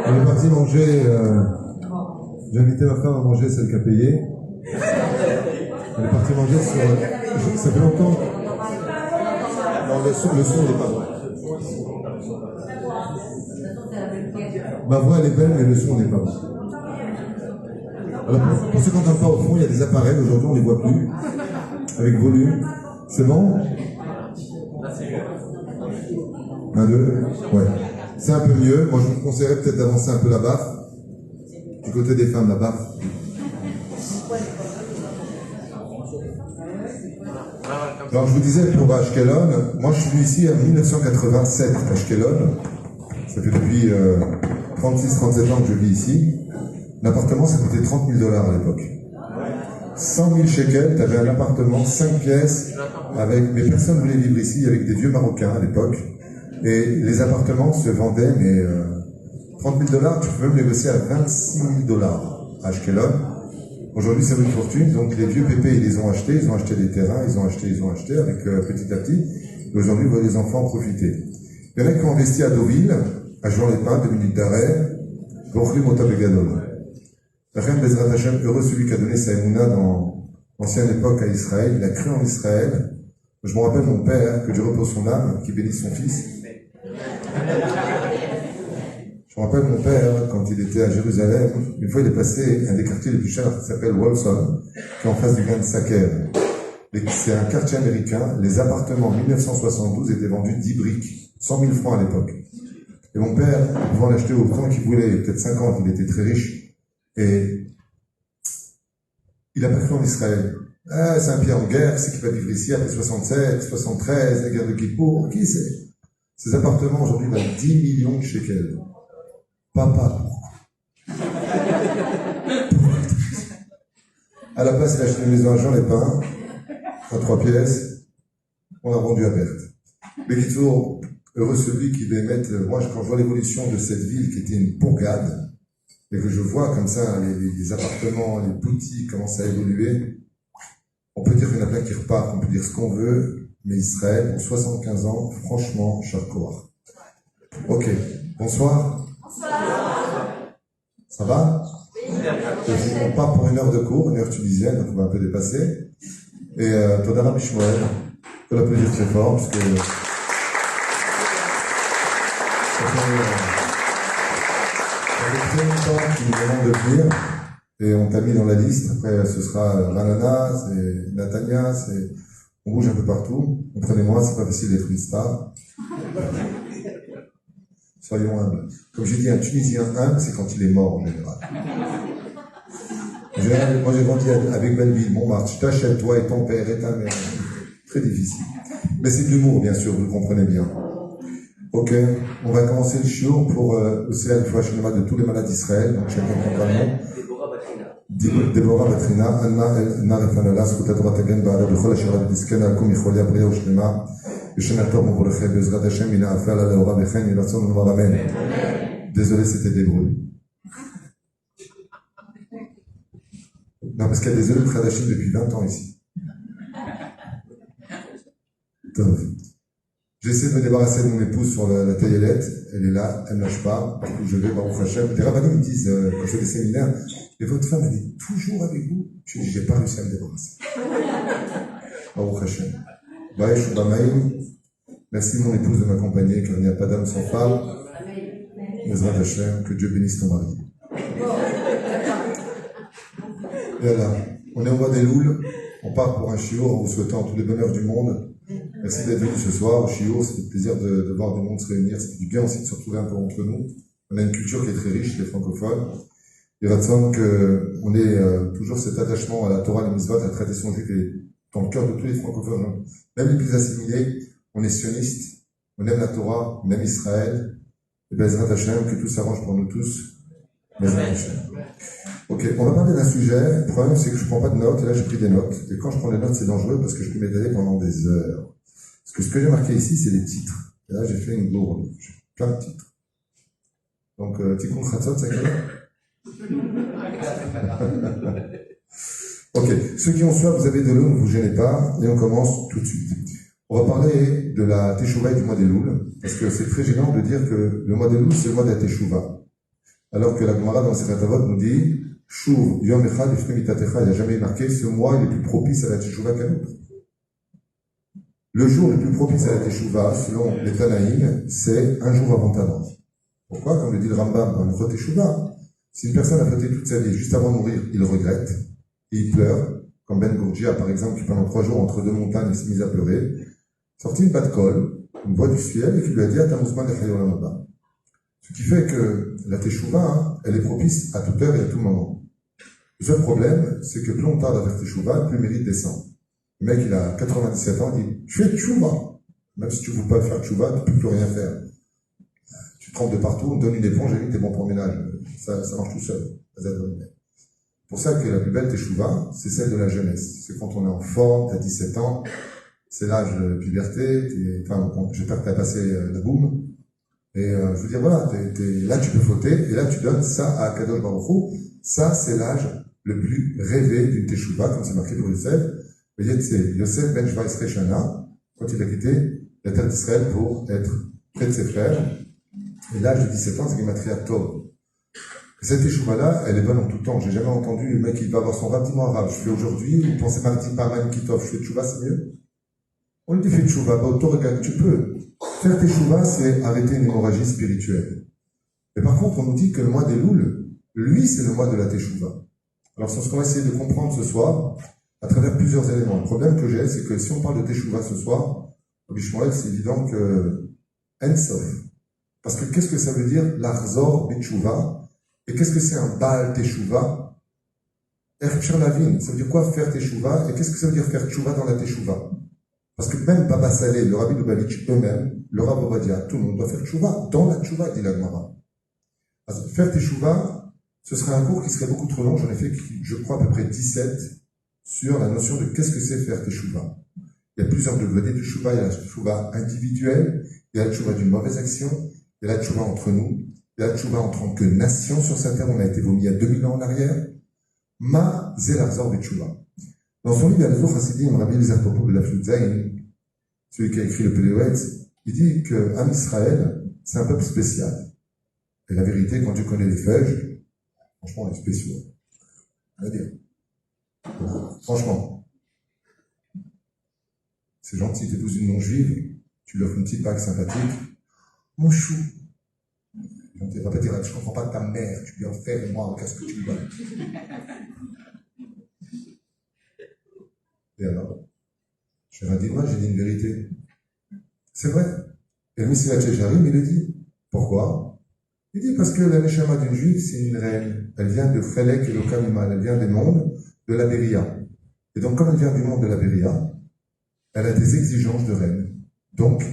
On est parti manger, j'ai invité ma femme à manger, celle qui a payé. On est parti manger sur, ça fait longtemps. Non, le son n'est pas vrai. Ma voix elle est belle, mais le son n'est pas bon. Alors pour ceux qui n'entendent pas au fond, il y a des appareils, aujourd'hui on ne les voit plus, avec volume. C'est bon? Un, deux, ouais. C'est un peu mieux. Moi je vous conseillerais peut-être d'avancer un peu la baffe. Du côté des femmes, la baffe. Alors je vous disais pour Ashkelon, moi je suis venu ici en 1987 à Ashkelon. Ça fait depuis 36-37 ans que je vis ici. L'appartement ça coûtait $30 000 à l'époque. 100 000 shekels, tu avais un appartement, 5 pièces, avec, mais personne ne voulait vivre ici, avec des vieux Marocains à l'époque. Et les appartements se vendaient, mais $30 000, tu peux même négocier à $26 000 à Ashkelon. Aujourd'hui, ça vaut une fortune, donc les vieux pépés, ils les ont achetés des terrains, ils ont acheté, avec petit à petit. Et aujourd'hui, vous voyez les enfants en profiter. Il y en a qui ont investi à Deauville, à Jean-les-Pins, 2 minutes d'arrêt, Rochli Motabegadol. La reine Bezrat Hashem, heureux celui qui a donné sa émouna dans l'ancienne époque à Israël, il a cru en Israël. Je me rappelle mon père, que Dieu repose son âme, qui bénit son fils. Je me rappelle mon père, quand il était à Jérusalem, une fois il est passé un des quartiers les plus chers qui s'appelle Walson, qui est en face du Grand Saker. C'est un quartier américain. Les appartements en 1972 étaient vendus 10 briques, 100 000 francs à l'époque. Et mon père, pouvant l'acheter au temps qu'il voulait, peut-être 50, il était très riche. Et il a pas cru en Israël. Ah, c'est un pays en guerre, c'est qui va vivre ici après 67, 73, la guerre de Kippour, qui c'est? Ces appartements aujourd'hui valent 10 millions de shekels. Papa, pourquoi? À la place, il a acheté une maison à Jean-les-Pins, à 3 pièces, on l'a vendu à perte. Mais Kitour, heureux celui qui va mettre, moi, quand je vois l'évolution de cette ville qui était une bourgade, et que je vois comme ça les appartements, les boutiques commencent à évoluer, on peut dire qu'il y en a plein qui repartent, on peut dire ce qu'on veut, mais Israël, pour 75 ans, franchement, Charcoir. Ok, bonsoir. Bonsoir. Ça va? On part pour 1 heure de cours, 1 heure tunisienne, donc on va un peu dépasser. Et Todara Bishmoel, je peux l'applaudir très fort, parce que... Ça fait très longtemps qu'ils nous demandent de venir, et on t'a mis dans la liste. Après, ce sera Ranana, c'est Natania, on bouge un peu partout. Comprenez-moi, c'est pas facile d'être une star. Soyons humbles. Comme j'ai dit, un Tunisien humble, c'est quand il est mort en général. Moi, j'ai grandi avec Belleville, Montmartre. Je t'achète, toi et ton père et ta mère. Très difficile. Mais c'est de l'humour, bien sûr, vous le comprenez bien. Ok, on va commencer le shiur pour aussi la fois de tous les malades d'Israël. Donc chacun prend un nom. Déborah Batrina, Anna Refanala, Skuta Torah Tagen Ba'ala, Bechol Asher Abdisken, Alkum Yicholia, Bria Ushlema, Yeshana Tov Mouvrecheh, Bezrat Hashem, Ina Afal, Aleora Bechen, Yiratson, Noir Amen. Désolé, c'était d'hébreu. Non, parce qu'il y a des élèves Khadashim depuis 20 ans ici. Tov. J'essaie de me débarrasser de mon épouse sur la taillelette. Elle est là, elle ne lâche pas. Partout où je vais, Baruch Hashem. Les rabbinim me disent, quand je fais des séminaires, et votre femme, elle est toujours avec vous? Je dis, j'ai pas réussi à me débarrasser. Baruch Hashem. Baruch Bamaïm. Merci mon épouse de m'accompagner, car il n'y a pas d'âme sans femme. Bezrat Hashem, que Dieu bénisse ton mari. Et voilà. On est au mois des Louls. On part pour un shiur en vous souhaitant tous les bonheurs du monde. Merci d'être venu ce soir au shiur. C'était un plaisir de voir du monde se réunir. C'était du bien aussi de se retrouver un peu entre nous. On a une culture qui est très riche, les francophones. Il va de sens qu'on ait toujours cet attachement à la Torah, les mitzvot, à la tradition juive et dans le cœur de tous les francophones. Même les plus assimilés, on est sionistes, on aime la Torah, on aime Israël. Et Bezrat Hashem, que tout s'arrange pour nous tous. Bezrat Hashem. Ok, on va parler d'un sujet. Le problème, c'est que je prends pas de notes. Et là, j'ai pris des notes. Et quand je prends des notes, c'est dangereux parce que je peux m'étaler pendant des heures. Parce que ce que j'ai marqué ici, c'est les titres. Et là, j'ai fait une gourde. J'ai plein de titres. Donc, Tikkun Chatzot, ça y est. Ok, ceux qui ont soif, vous avez de l'eau, ne vous gênez pas. Et on commence tout de suite. On va parler de la Teshuvah du mois des Louls. Parce que c'est très gênant de dire que le mois des Louls, c'est le mois de la Teshuvah. Alors que la Gemara dans Sechet Avot nous dit Shuv Yom Echad Lifnei Mitatecha, il n'y a jamais marqué ce mois il est plus propice à la Teshuvah qu'un autre. Le jour le plus propice à la Teshuvah, selon les Tanaïm, c'est un jour avant ta mort. Pourquoi? Comme le dit le Rambam dans le Teshuvah, si une personne a fauté toute sa vie, juste avant de mourir, il regrette, et il pleure, comme Ben Gourgia, par exemple, qui pendant 3 jours entre 2 montagnes s'est mis à pleurer, sortit une batte colle, une voix du ciel, et qui lui a dit Atamousman Echayolam Abba. Ce qui fait que la Teshuvah, elle est propice à toute heure et à tout moment. Le seul problème, c'est que plus on tarde à faire Teshuvah, plus le mérite descend. Le mec, il a 97 ans, il dit tu fais Teshuvah. Même si tu ne veux pas faire Teshuvah, tu ne peux plus rien faire. Tu trempes de partout, on te donne une éponge et t'es bon pour le ménage. Ça marche tout seul. C'est pour ça que la plus belle Teshuvah, c'est celle de la jeunesse. C'est quand on est en forme, t'as 17 ans, c'est l'âge de puberté, j'espère que t'as passé la boum. Et je veux dire, voilà, là tu peux fauter, et là tu donnes ça à Kadosh Baruch Hu. Ça, c'est l'âge le plus rêvé d'une Teshuvah, comme c'est marqué pour Yosef. Vous voyez, c'est Yosef ben 17 Shana, quand il a quitté la terre d'Israël pour être près de ses frères. Et l'âge de 17 ans, c'est Gematria Tov. Cette Teshuvah-là, elle est bonne en tout temps. J'ai jamais entendu le mec qui va avoir son rab, dis-moi rab, je fais aujourd'hui, vous pensez mardi par Man Kitov, je fais Teshuvah, c'est mieux. On lui dit fais Teshuvah, bah auto-regarde, tu peux. Faire Teshuvah, c'est arrêter une hémorragie spirituelle. Et par contre, on nous dit que le mois des Louls, lui, c'est le mois de la Teshuvah. Alors, c'est ce qu'on va essayer de comprendre ce soir, à travers plusieurs éléments. Le problème que j'ai, c'est que si on parle de Teshuvah ce soir, au Shmuel, c'est évident que Ensof. Parce que qu'est-ce que ça veut dire, l'Arzor Beteshuvah? Et qu'est-ce que c'est un Baal Teshuvah? Erpshir Lavin, ça veut dire quoi faire Teshuvah? Et qu'est-ce que ça veut dire faire Teshuvah dans la Teshuvah? Parce que même Baba Saleh, le Rabbi Lubavitch eux-mêmes, le Rav Ovadia, tout le monde doit faire Teshuvah dans la Teshuvah, dit la Gemara. Faire Teshuvah, ce serait un cours qui serait beaucoup trop long. J'en ai fait, je crois, à peu près 17 sur la notion de qu'est-ce que c'est faire Teshuvah. Il y a plusieurs degrés de Teshuvah. Il y a la Teshuvah individuelle, il y a la Teshuvah d'une mauvaise action, il y a la Teshuvah entre nous, il y a la Teshuvah en tant que nation sur cette terre. On a été vomi il y a 2000 ans en arrière. Ma Zelazor Beteshuvah. Dans son livre, il y a le Zohar Hasidim, Rabbi Eliezer Popo de la Flutzaïn, celui qui a écrit le Péléouetz, il dit que Am Israël, c'est un peuple spécial. Et la vérité, quand tu connais les feuilles, franchement, on est spéciaux. On va dire. Franchement. C'est gentil, t'épouses une non-juive, tu lui offres une petite bague sympathique. Mon chou. On ne va pas dire, je ne comprends pas ta mère, tu lui en fais, et moi, qu'est-ce que tu lui donnes? Et alors? Je leur ai dit, moi, j'ai dit une vérité. C'est vrai. Et le Messilat Checharim, il le dit. Pourquoi? Il dit parce que la Neshama d'une juive, c'est une reine. Elle vient de Chelek et Lokamimal. Elle vient des mondes de la Beria. Et donc, comme elle vient du monde de la Beria, elle a des exigences de reine. Donc,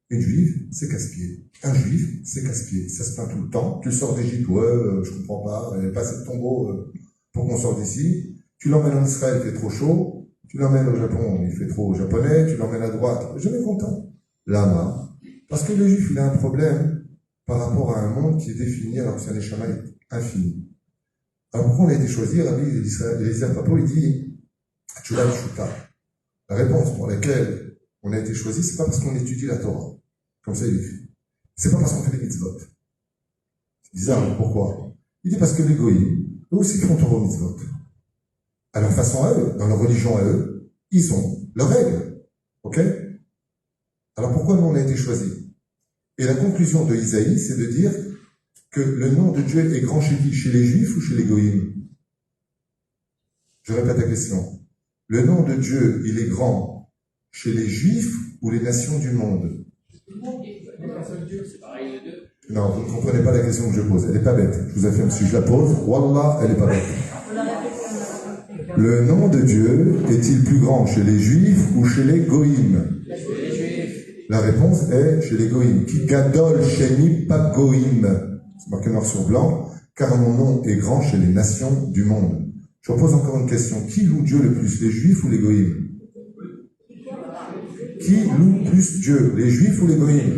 une juive, c'est casse-pied. Un juif, c'est casse-pied. Ça se plaint tout le temps. Tu sors d'Égypte, ouais, je comprends pas. Il n'y a pas assez de tombeau pour qu'on sorte d'ici. Tu l'emmènes en Israël, il fait trop chaud. Tu l'emmènes au Japon, il fait trop japonais. Tu l'emmènes à droite, jamais content. Lama. Parce que le juif, il a un problème par rapport à un monde qui est défini alors que c'est un Neshama infini. Alors pourquoi on a été choisi? Rabbi Eliezer Papo, il dit Tchouva Shuta. La réponse pour laquelle on a été choisi, c'est pas parce qu'on étudie la Torah. Comme ça, il écrit. C'est pas parce qu'on fait des mitzvot. C'est bizarre, mais pourquoi? Il dit parce que les goïms, eux aussi font Torah mitzvot. À leur façon à eux, dans leur religion à eux, ils ont leurs règles. Ok? Alors pourquoi nous on a été choisis? Et la conclusion de Isaïe, c'est de dire que le nom de Dieu est grand chez qui? Chez les Juifs ou chez les Goïms? Je répète la question. Le nom de Dieu, il est grand chez les Juifs ou les nations du monde? Non, vous ne comprenez pas la question que je pose. Elle n'est pas bête. Je vous affirme, si je la pose, Wallah, elle n'est pas bête. Le nom de Dieu est-il plus grand chez les Juifs ou chez les Goïms? La réponse est chez les Goïms. Qui gadol sheni pas Goïm. C'est marqué noir sur blanc, car mon nom est grand chez les nations du monde. Je repose encore une question. Qui loue Dieu le plus, les Juifs ou les Goïms? Qui loue plus Dieu, les Juifs ou les Goïms?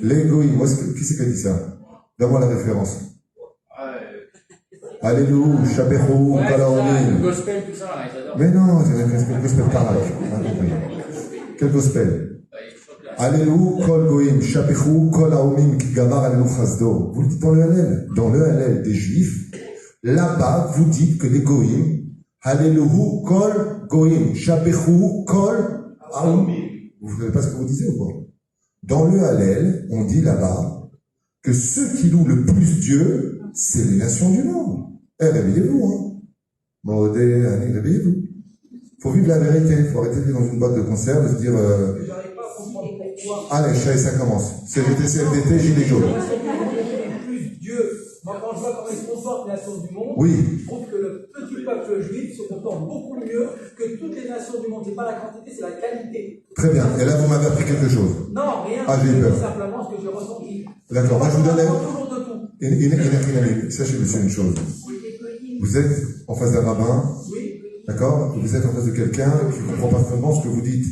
Les Goïms. Qui c'est qui a dit ça? Donne-moi la référence. Alléluia, Shabéhou, Kalaonim. Gospel, tout ça, mais non, c'est le gospel pareil. Quel gospel? Allélu kol goïm, shapechu kol haomim ki gavar allélu chasdo. Vous le dites dans le Hallel. Dans le Hallel des Juifs, là-bas, vous dites que les goïm, Allélu kol goïm, shapechu kol haomim. Vous ne savez pas ce que vous disiez ou pas? Dans le Hallel, on dit là-bas que ceux qui louent le plus Dieu, c'est les nations du monde. Eh, réveillez-vous, hein. Modé, Annie, réveillez-vous. Faut vivre la vérité, faut arrêter d'être dans une boîte de conserve et se dire, allez, ça commence. CVT, CFDT, gilet jaune. Plus Dieu, moi quand je vois comment il se comporte les nations du monde, oui. Je trouve que le petit peuple juif se comporte beaucoup mieux que toutes les nations du monde. C'est pas la quantité, c'est la qualité. Très bien. Et là, vous m'avez appris quelque chose. Non, rien. Ah, j'ai eu peur. Simplement ce que j'ai ressenti. D'accord. Moi, je vous donnais. Toujours de tout. Sachez, monsieur, une chose. Vous êtes en face d'un rabbin. Oui. D'accord? Vous êtes en face de quelqu'un qui ne comprend parfaitement ce que vous dites.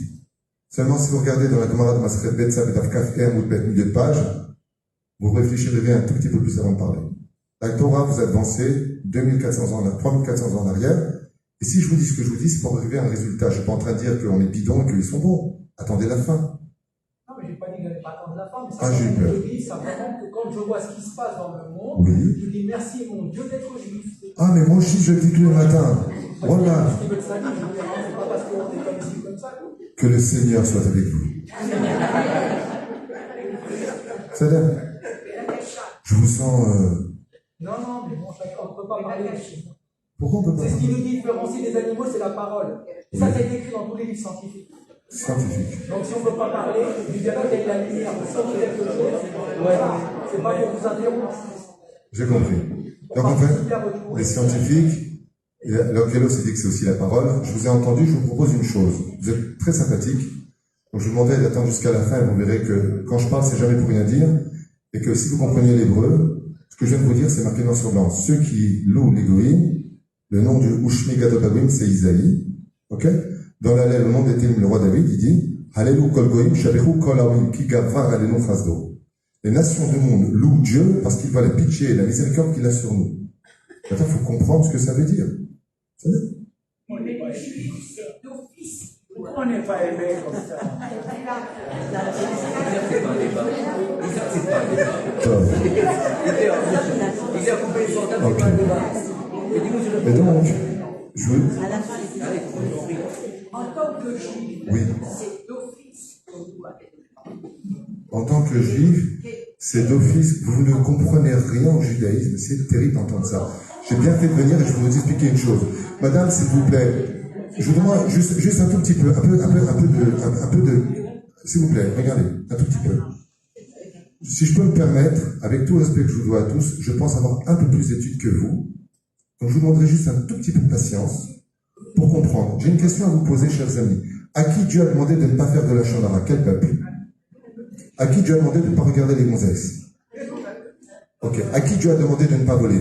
Seulement, si vous regardez dans la camarade de Masret Betsa, Betafkaf, ou de milieu de page, vous réfléchirez un tout petit peu plus avant de parler. La Torah, vous avancez 2400 ans, 3400 ans en arrière. Et si je vous dis ce que je vous dis, c'est pour arriver à un résultat. Je ne suis pas en train de dire qu'on est bidon et qu'ils sont bons. Attendez la fin. Non, mais je n'ai pas dit que j'allais pas attendre la fin, mais ça, j'ai eu peur. Je dis simplement que quand je vois ce qui se passe dans le monde, oui. Je dis merci mon Dieu d'être juif. Ah, mais moi aussi, je le dis tous les matins. Voilà. Que le Seigneur soit avec vous. C'est-à-dire, je vous sens... Non, mais bon, on ne peut pas parler. Pourquoi on peut pas? C'est ce qui nous différencie des animaux, c'est la parole. Et ça, c'est écrit dans tous les livres scientifiques. Scientifique. Donc si on ne peut pas parler, du dialogue avec la lumière, si on dit quelque chose, c'est pas pour vous interrompre. J'ai compris. Donc en fait, les scientifiques, l'Okelos s'est dit que c'est aussi la parole. Je vous ai entendu, je vous propose une chose. Vous êtes très sympathique. Donc je vous demandais d'attendre jusqu'à la fin et vous verrez que quand je parle, c'est jamais pour rien dire. Et que si vous comprenez l'hébreu, ce que je viens de vous dire, c'est marqué noir sur blanc. Ceux qui louent les goïms, le nom du Ushmi Gadol c'est Isaïe. Ok? Dans l'Hallel, le nom des Télim, le roi David, il dit, Hallelu kol goïm, shabechu kol haomim, ki gavar alenu chasdo. Les nations du monde louent Dieu parce qu'il va la pitié et la miséricorde qu'il a sur nous. Maintenant, il faut comprendre ce que ça veut dire. On est des juifs d'office. Pourquoi on n'est pas aimé comme ça? Mais donc, je veux... En tant que juif, oui. c'est d'office qu'on doit être. En tant que juif, c'est d'office. Vous ne comprenez rien au judaïsme. C'est terrible d'entendre ça. J'ai bien fait de venir et je vais vous expliquer une chose. Madame, s'il vous plaît, je vous demande juste un tout petit peu, un peu de, s'il vous plaît, regardez, un tout petit peu. Si je peux me permettre, avec tout le respect que je vous dois à tous, je pense avoir un peu plus d'études que vous. Donc je vous demanderai juste un tout petit peu de patience pour comprendre. J'ai une question à vous poser, chers amis. À qui Dieu a demandé de ne pas faire de la chandara? Quel peuple? À qui Dieu a demandé de ne pas regarder les gonzesses? Ok. À qui Dieu a demandé de ne pas voler?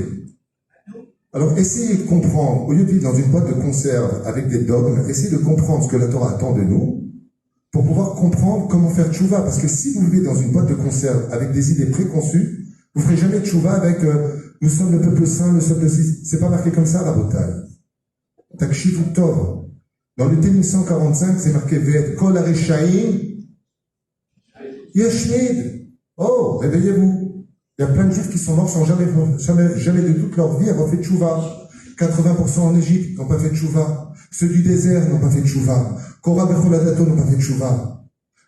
Alors, essayez de comprendre, au lieu de vivre dans une boîte de conserve avec des dogmes, essayez de comprendre ce que la Torah attend de nous, pour pouvoir comprendre comment faire tchouva. Parce que si vous vivez dans une boîte de conserve avec des idées préconçues, vous ne ferez jamais tchouva avec nous sommes le peuple saint, nous sommes le... C'est pas marqué comme ça, la bataille. Takshivu Tov. Dans le Télim 145, c'est marqué Ve'et kol hareshaim Yeshmid. Oh, réveillez-vous. Il y a plein de juifs qui sont morts sans jamais de toute leur vie avoir fait tchouva. 80% en Égypte n'ont pas fait tchouva. Ceux du désert n'ont pas fait tchouva. Korah Bechol n'ont pas fait tchouva.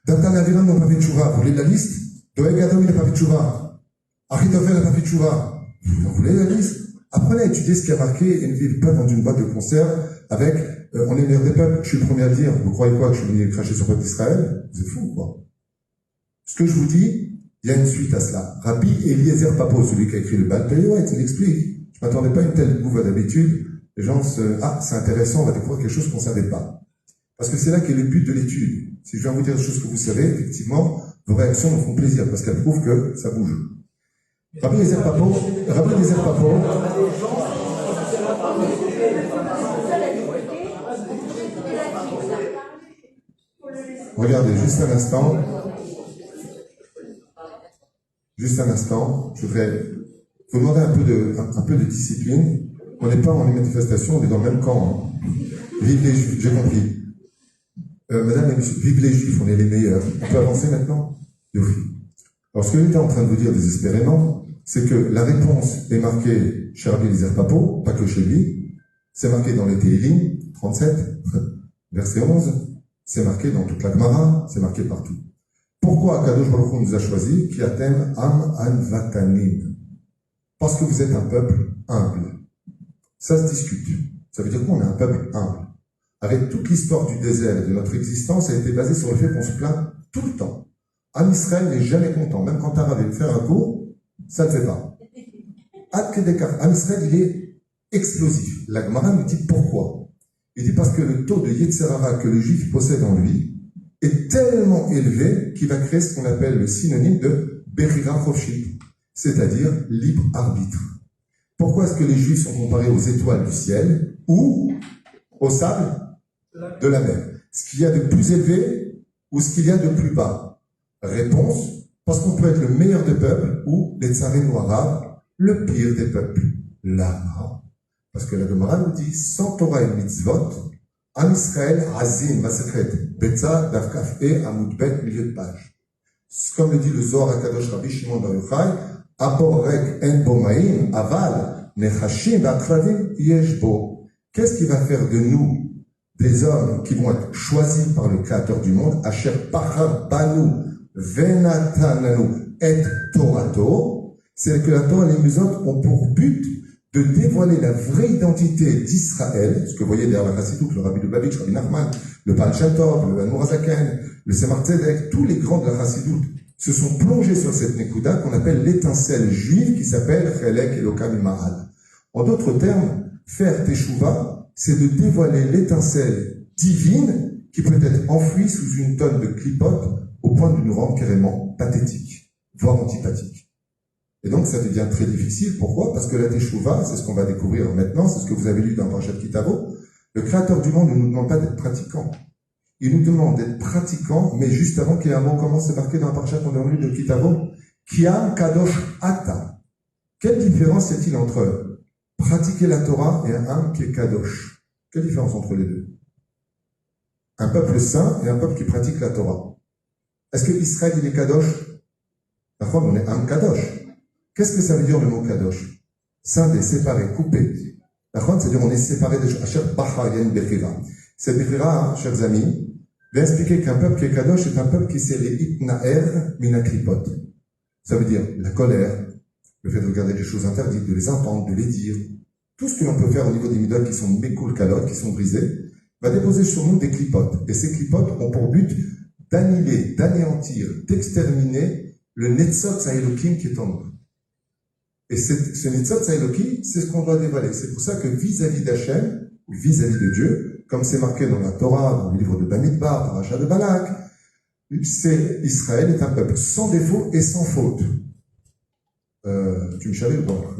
Datan Aviram n'ont pas fait tchouva. Vous voulez la liste? Doeg Adam n'a pas fait tchouva. Achitofel n'a pas fait tchouva. Vous voulez la liste? Apprenez à étudier ce qui a marqué et ne vivez pas dans une boîte de conserve avec on est le meilleur des peuples. Je suis le premier à le dire. Vous croyez quoi? Que je suis venu cracher sur le peuple d'Israël? Vous êtes fous, quoi. Ce que je vous dis, il y a une suite à cela. Rabbi Eliezer Papo, celui qui a écrit le Baal Péléouet, il explique. Je ne m'attendais pas à une telle bouffe d'habitude. Les gens c'est intéressant, on va découvrir quelque chose qu'on ne savait pas. Parce que c'est là qu'est le but de l'étude. Si je viens vous dire des choses que vous savez, effectivement, vos réactions me font plaisir, parce qu'elles prouvent que ça bouge. Rabbi Eliezer Papo, regardez, juste un instant, je voudrais vous demander un peu de discipline. On n'est pas en manifestation, on est dans le même camp. Hein. Vive les Juifs, j'ai compris. Madame et monsieur, vive les juifs, on est les meilleurs. On peut avancer maintenant? Yofi. Alors, ce que j'étais en train de vous dire désespérément, c'est que la réponse est marquée chez Rabbi Eliezer Papo, pas que chez lui. C'est marqué dans les Tehillim, 37, verset 11. C'est marqué dans toute la Gemara, c'est marqué partout. Pourquoi Akadosh Baruch Hu nous a choisi? Ki atem am anvatanim. Parce que vous êtes un peuple humble. Ça se discute. Ça veut dire qu'on est un peuple humble. Avec toute l'histoire du désert et de notre existence, elle a été basée sur le fait qu'on se plaint tout le temps. Am Israël n'est jamais content. Même quand Tara veut faire un cours, ça ne fait pas. Ad Kedekar, Am Israël, il est explosif. La Gemara nous dit pourquoi. Il dit parce que le taux de Yetzer Hara que le juif possède en lui est tellement élevé qu'il va créer ce qu'on appelle le synonyme de Bechira Chofshit, c'est-à-dire libre arbitre. Pourquoi est-ce que les juifs sont comparés aux étoiles du ciel ou au sable de la mer? Ce qu'il y a de plus élevé ou ce qu'il y a de plus bas? Réponse, parce qu'on peut être le meilleur des peuples ou les tsarim arabes, le pire des peuples. Lama. Parce que la Gemara nous dit, sans Torah et mitzvot, Am Israël, Azim, Masechet, Betza, Davkaf et Amoudbet, milieu de page. Comme le dit le Zohar HaKadosh Rabbi Shimon Bar Yochai, Aborek en bomaim, aval, nechashim, akravim, yeshbo. Qu'est-ce qui va faire de nous des hommes qui vont être choisis par le Créateur du monde, Asher Pachar Banu, Venatananu, et Torato? C'est que la Torah et les Mitzvot ont pour but de dévoiler la vraie identité d'Israël, ce que vous voyez derrière la Chassidoute, le Rabbi Lubavitch, Rabbi Nachman, le Baal Shem Tov, le Admor HaZaken, le Tzemach Tzedek, tous les grands de la Chassidoute se sont plongés sur cette Nekuda qu'on appelle l'étincelle juive qui s'appelle Chelek Elokam Imahad. En d'autres termes, faire Teshuvah, c'est de dévoiler l'étincelle divine qui peut être enfouie sous une tonne de clipotes au point de nous rendre carrément pathétiques, voire antipathiques. Et donc, ça devient très difficile. Pourquoi? Parce que la Teshuvah, c'est ce qu'on va découvrir maintenant, c'est ce que vous avez lu dans Parashat Kitavo. Le Créateur du monde ne nous demande pas d'être pratiquants. Il nous demande d'être pratiquants, mais juste avant qu'il y ait un mot, comment c'est marqué dans la Parashat qu'on a lu de Kitavo? Kiam Kadosh Ata. Quelle différence y a-t-il entre pratiquer la Torah et un âme qui est Kadosh? Quelle différence entre les deux? Un peuple saint et un peuple qui pratique la Torah. Est-ce que Israël, il est Kadosh? D'accord, on est âme Kadosh. Qu'est-ce que ça veut dire le mot Kadosh? Scindé, séparé, coupé. D'accord, c'est-à-dire on est séparé des choses. Asher Bacha, il y a une Bechira. Cette Bechira, chers amis, va expliquer qu'un peuple qui est Kadosh est un peuple qui s'est les Itnaer Minaklipot. Ça veut dire la colère, le fait de regarder les choses interdites, de les entendre, de les dire. Tout ce que l'on peut faire au niveau des midotes qui sont Mekul Kalot, qui sont brisés, va déposer sur nous des clipotes. Et ces clipotes ont pour but d'annihiler, d'anéantir, d'exterminer le Netzot Saïlokim qui est en nous. Et ce Netzot Saïlokim, c'est ce qu'on doit dévoiler. C'est pour ça que vis-à-vis d'Hachem, ou vis-à-vis de Dieu, comme c'est marqué dans la Torah, dans le livre de Bamidbar, Parashat de Balak, Israël est un peuple sans défaut et sans faute. Tu me savais ou pas?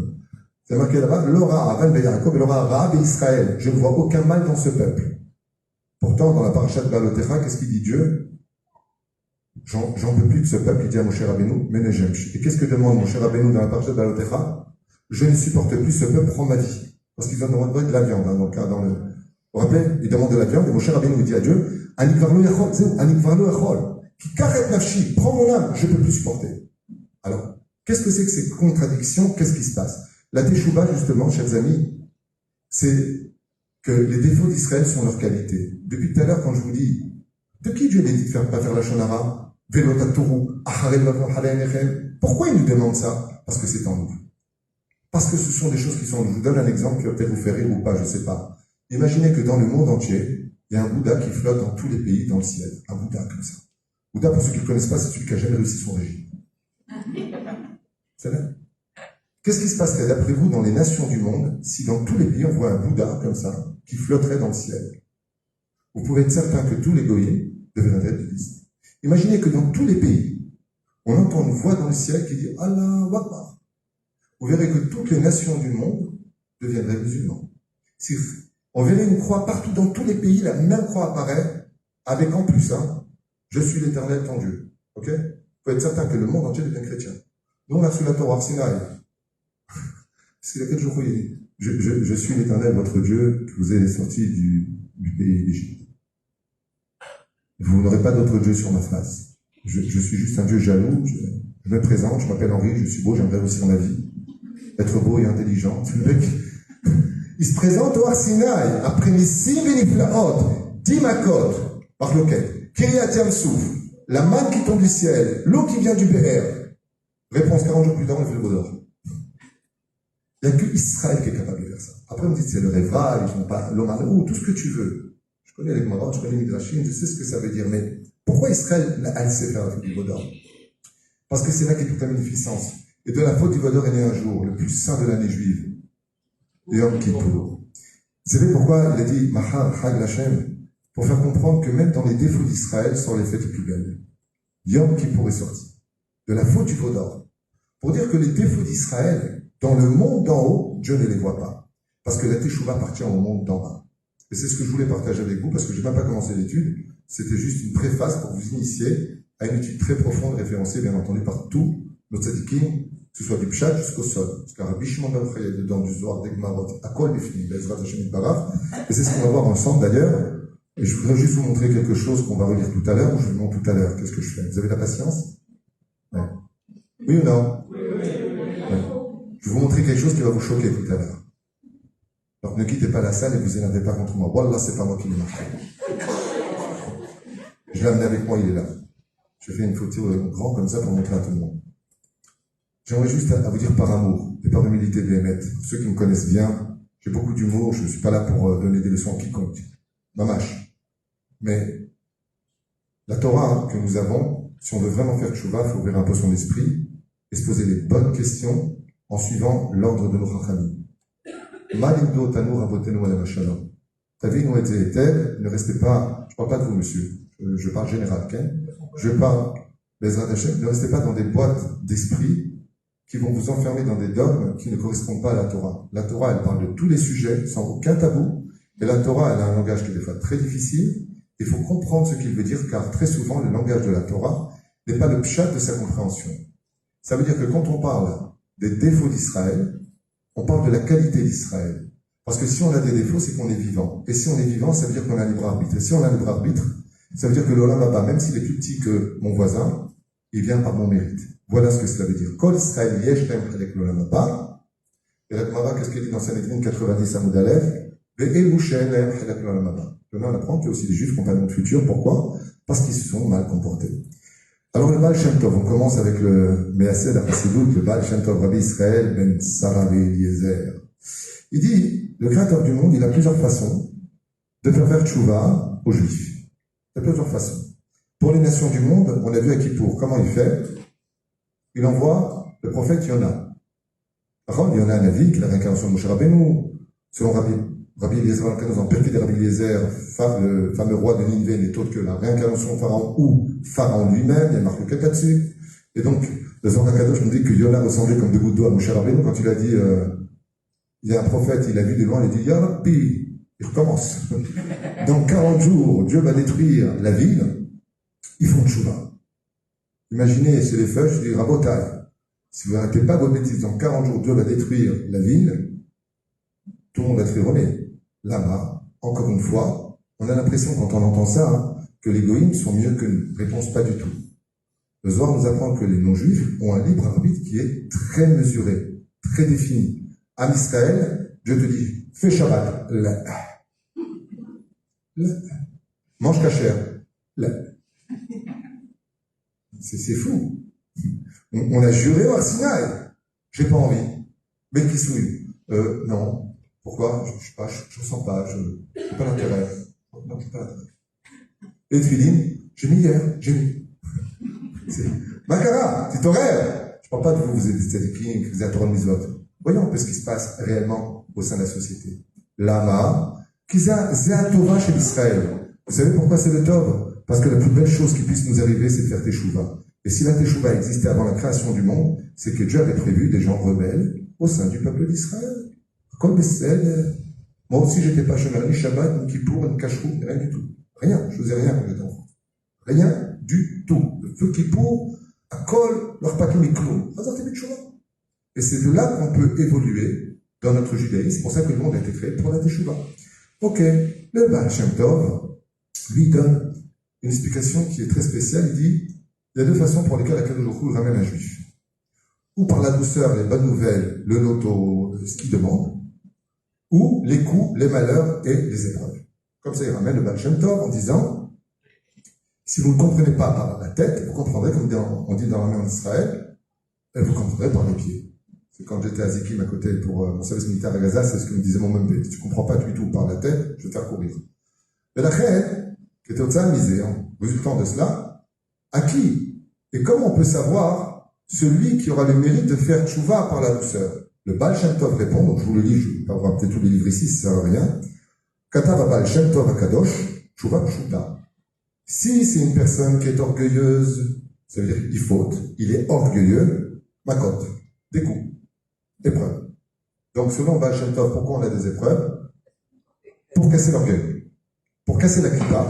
C'est marqué là-bas, L'ora Avan Be'Yaakov et L'ora Ra Israël. Je ne vois aucun mal dans ce peuple. Pourtant, dans la Parashat Balotecha, qu'est-ce qu'il dit Dieu? J'en peux plus de ce peuple, il dit à Moshe Rabbeinu, Menejemsh. Et qu'est-ce que demande Moshe Rabbeinu dans la Parashat Balotecha? Je ne supporte plus ce peuple, prends ma vie. Parce qu'ils ont demandé de la viande, hein, donc, dans le... Vous vous rappelez? Il demande de la viande, et Moshe Rabbeinu dit à Dieu, Anikvarlo Yachol, c'est où? Anikvarlo Yachol. Qui karet nafshi, prends mon âme, je ne peux plus supporter. Alors, qu'est-ce que c'est que ces contradictions? Qu'est-ce qui se passe? La Teshuvah, justement, chers amis, c'est que les défauts d'Israël sont leurs qualités. Depuis tout à l'heure, quand je vous dis, de qui Dieu dit de pas faire la shonara, pourquoi il nous demande ça? Parce que c'est en nous. Parce que ce sont des choses qui sont en nous. Je vous donne un exemple qui va peut-être vous faire rire ou pas, je ne sais pas. Imaginez que dans le monde entier, il y a un Bouddha qui flotte dans tous les pays dans le ciel. Un Bouddha comme ça. Bouddha, pour ceux qui ne le connaissent pas, c'est celui qui n'a jamais réussi son régime. C'est vrai? Qu'est-ce qui se passerait, d'après vous, dans les nations du monde, si dans tous les pays, on voit un Bouddha comme ça, qui flotterait dans le ciel? Vous pouvez être certain que tous les goyim deviendraient bouddhistes. Imaginez que dans tous les pays, on entend une voix dans le ciel qui dit « Allah Akbar ». Vous verrez que toutes les nations du monde deviendraient musulmans. On verrait une croix partout dans tous les pays, la même croix apparaît, avec en plus, je suis l'Éternel ton Dieu. Ok? Vous pouvez être certain que le monde entier devient chrétien. Nous, on a reçu la Torah Sinaï. C'est laquelle je croyais. Je suis l'Éternel, votre Dieu, qui vous est sorti du pays d'Égypte. Vous n'aurez pas d'autre Dieu sur ma face. Je suis juste un Dieu jaloux. Je me présente, je m'appelle Henri, je suis beau, j'aimerais réussir ma vie. Être beau et intelligent. C'est le mec. Il se présente au Har Sinaï, après Nissim Beniflaot, 10 makot, par lequel Kiryat Yamsouf, la manne qui tombe du ciel, l'eau qui vient du BR. Réponse 40 jours plus tard, on fait le Vaudor. Il n'y a que Israël qui est capable de faire ça. Après, on me dit, c'est le Réval, ils font pas l'Oman, tout ce que tu veux. Je connais les Gemara, je connais les Midrashim, je sais ce que ça veut dire, mais pourquoi Israël, elle sait faire la faute du Vaudor? Parce que c'est là qu'est toute la magnificence. Et de la faute du Vaudor est né un jour, le plus saint de l'année juive, Yom Kippour. Vous savez pourquoi il a dit Mahar Hag Lachem? Pour faire comprendre que même dans les défauts d'Israël sont les fêtes les plus belles. Yom Kippour est sorti. De la faute du Vaudor. Pour dire que les défauts d'Israël, dans le monde d'en haut, Dieu ne les voit pas. Parce que la Teshuvah appartient au monde d'en bas. Et c'est ce que je voulais partager avec vous, parce que je n'ai même pas commencé l'étude. C'était juste une préface pour vous initier à une étude très profonde, référencée, bien entendu, par tous nos tzadikim, que ce soit du Pshat jusqu'au sol. Parce qu'un Rabbi Shimon ben Yochai dedans du Zohar, des Gemarot, à Kol Bifnim, Bezrat Hashem Baraf. Et c'est ce qu'on va voir ensemble d'ailleurs. Et je voudrais juste vous montrer quelque chose qu'on va relire tout à l'heure, ou je vous montre tout à l'heure. Qu'est-ce que je fais? Vous avez la patience? Ouais. Oui ou non? Ouais. Je vais vous montrer quelque chose qui va vous choquer tout à l'heure. Donc ne quittez pas la salle et vous énervez pas contre moi. Wallah, c'est pas moi qui l'ai marqué. Je l'ai amené avec moi, il est là. Je fais une photo grand comme ça pour montrer à tout le monde. J'aimerais juste à vous dire par amour et par humilité béhémeth. Pour ceux qui me connaissent bien, j'ai beaucoup d'humour, je ne suis pas là pour donner des leçons à quiconque. Mamache. Mais la Torah que nous avons, si on veut vraiment faire tchouva, il faut ouvrir un peu son esprit et se poser les bonnes questions en suivant l'ordre de nos rachamim. Malimdo tanu rabotenu ala shalom. Ta vie nous était telle, ne restez pas, je parle pas de vous, monsieur, je parle général, Ken. Je parle, Bezrat Hashem, ne restez pas dans des boîtes d'esprit qui vont vous enfermer dans des dogmes qui ne correspondent pas à la Torah. La Torah, elle parle de tous les sujets, sans aucun tabou, et la Torah, elle a un langage qui est des fois très difficile. Il faut comprendre ce qu'il veut dire, car très souvent, le langage de la Torah n'est pas le pshat de sa compréhension. Ça veut dire que quand on parle des défauts d'Israël, on parle de la qualité d'Israël. Parce que si on a des défauts, c'est qu'on est vivant. Et si on est vivant, ça veut dire qu'on a un libre arbitre. Et si on a un libre arbitre, ça veut dire que l'Olam Haba, même s'il est plus petit que mon voisin, il vient par mon mérite. Voilà ce que cela veut dire. Kol Israël yesh lem chelek l'Olam Haba. Et la Gemara, qu'est-ce qu'il dit dans Sanhedrin 90 Amud Aleph? Ve'elu she'en lem chelek l'Olam Haba. Demain, on apprend qu'il y a aussi des juifs compagnons de futur. Pourquoi? Parce qu'ils se sont mal comportés. Alors le Baal Shem Tov, on commence avec le Meased HaChassidut, le Baal Shem Tov, Rabbi Israël ben Sarah Eliezer. Il dit, le Créateur du monde, il a plusieurs façons de faire tchouva aux Juifs. Il y a plusieurs façons. Pour les nations du monde, on a vu à Kippour, comment il fait? Il envoie le prophète Yona. Par contre, Yona a un avis, qui est la réincarnation de Moshe Rabbeinu, selon Rabbi Eliezer, dans Pirkei de Rabbi Eliezer, le fameux roi de Ninive n'est autre que la réincarnation de Pharaon ou Pharaon lui-même, il y a marqué quelque là-dessus. Et donc, le Zohar Kadosh nous dit que Yona ressemblait comme deux gouttes d'eau à Moshe Rabbeinu quand il a dit, il y a un prophète, il a vu de loin, il a dit, Ya Rabbi, il recommence. Dans 40 jours, Dieu va détruire la ville, ils font tchouva. Imaginez, c'est les feuilles, je dis, Rabotai, si vous n'arrêtez pas vos bêtises, dans 40 jours, Dieu va détruire la ville, tout le monde va être erroné. Là-bas, encore une fois, on a l'impression, quand on entend ça, que les goïms sont mieux que nous. Réponse pas du tout. Le Zohar nous apprend que les non-juifs ont un libre arbitre qui est très mesuré, très défini. À Israël, Dieu te dit, fais Shabbat, là. Mange kasher, là. C'est fou. On a juré au Har Sinaï. J'ai pas envie. Mais qui souille? Non. Pourquoi? Je sais pas, je sens pas, j'ai pas l'intérêt. Non, j'ai pas l'intérêt. Et Tfilim, j'ai mis hier, j'ai mis. C'est Makara, c'est horaire. Je parle pas de vous, vous êtes des tzadikim, vous êtes Torah Mitzvot. Voyons un peu ce qui se passe réellement au sein de la société. Lama, Kiza, Zéa Tova chez Israël. Vous savez pourquoi c'est le Tov? Parce que la plus belle chose qui puisse nous arriver, c'est de faire Teshuvah. Et si la Teshuvah existait avant la création du monde, c'est que Dieu avait prévu des gens rebelles au sein du peuple d'Israël. Comme Bessel, moi aussi j'étais pas chômeur, ni Shabbat, ni Kippour, ni Kashrou, rien du tout. Rien, je faisais rien quand j'étais enfant. Rien du tout. Le feu Kippour, à Kol, leur paquet Miklou, et c'est de là qu'on peut évoluer dans notre judaïsme. C'est pour ça que le monde a été créé pour la Teshuvah. Ok, le Baal Shem Tov lui donne une explication qui est très spéciale. Il dit, il y a deux façons pour lesquelles Akadosh Baruch Hu ramène un juif. Ou par la douceur, les bonnes nouvelles, le loto, ce qu'il demande, ou les coups, les malheurs et les épreuves. Comme ça, il ramène le Baal Shem Tov en disant, si vous ne comprenez pas par la tête, vous comprendrez, comme on dit dans la main d'Israël, vous comprendrez par les pieds. C'est quand j'étais à Zikim à côté pour mon service militaire à Gaza, c'est ce que me disait mon membé. Si tu comprends pas du tout par la tête, je vais te faire courir. Mais la reine, qui était au misé, en résultant de cela, à qui et comment on peut savoir celui qui aura le mérite de faire tchouva par la douceur? Le Baal Shem Tov répond, donc je vous le lis, je ne vais pas voir peut-être tous les livres ici, ça ne sert à rien. Katav Baal Shem Tov Akadosh, tchouva pshuta. Si c'est une personne qui est orgueilleuse, ça veut dire qu'il faute, il est orgueilleux, makot, des coups, épreuves. Donc selon Baal Shem Tov, pourquoi on a des épreuves? Pour casser l'orgueil, pour casser la kippa,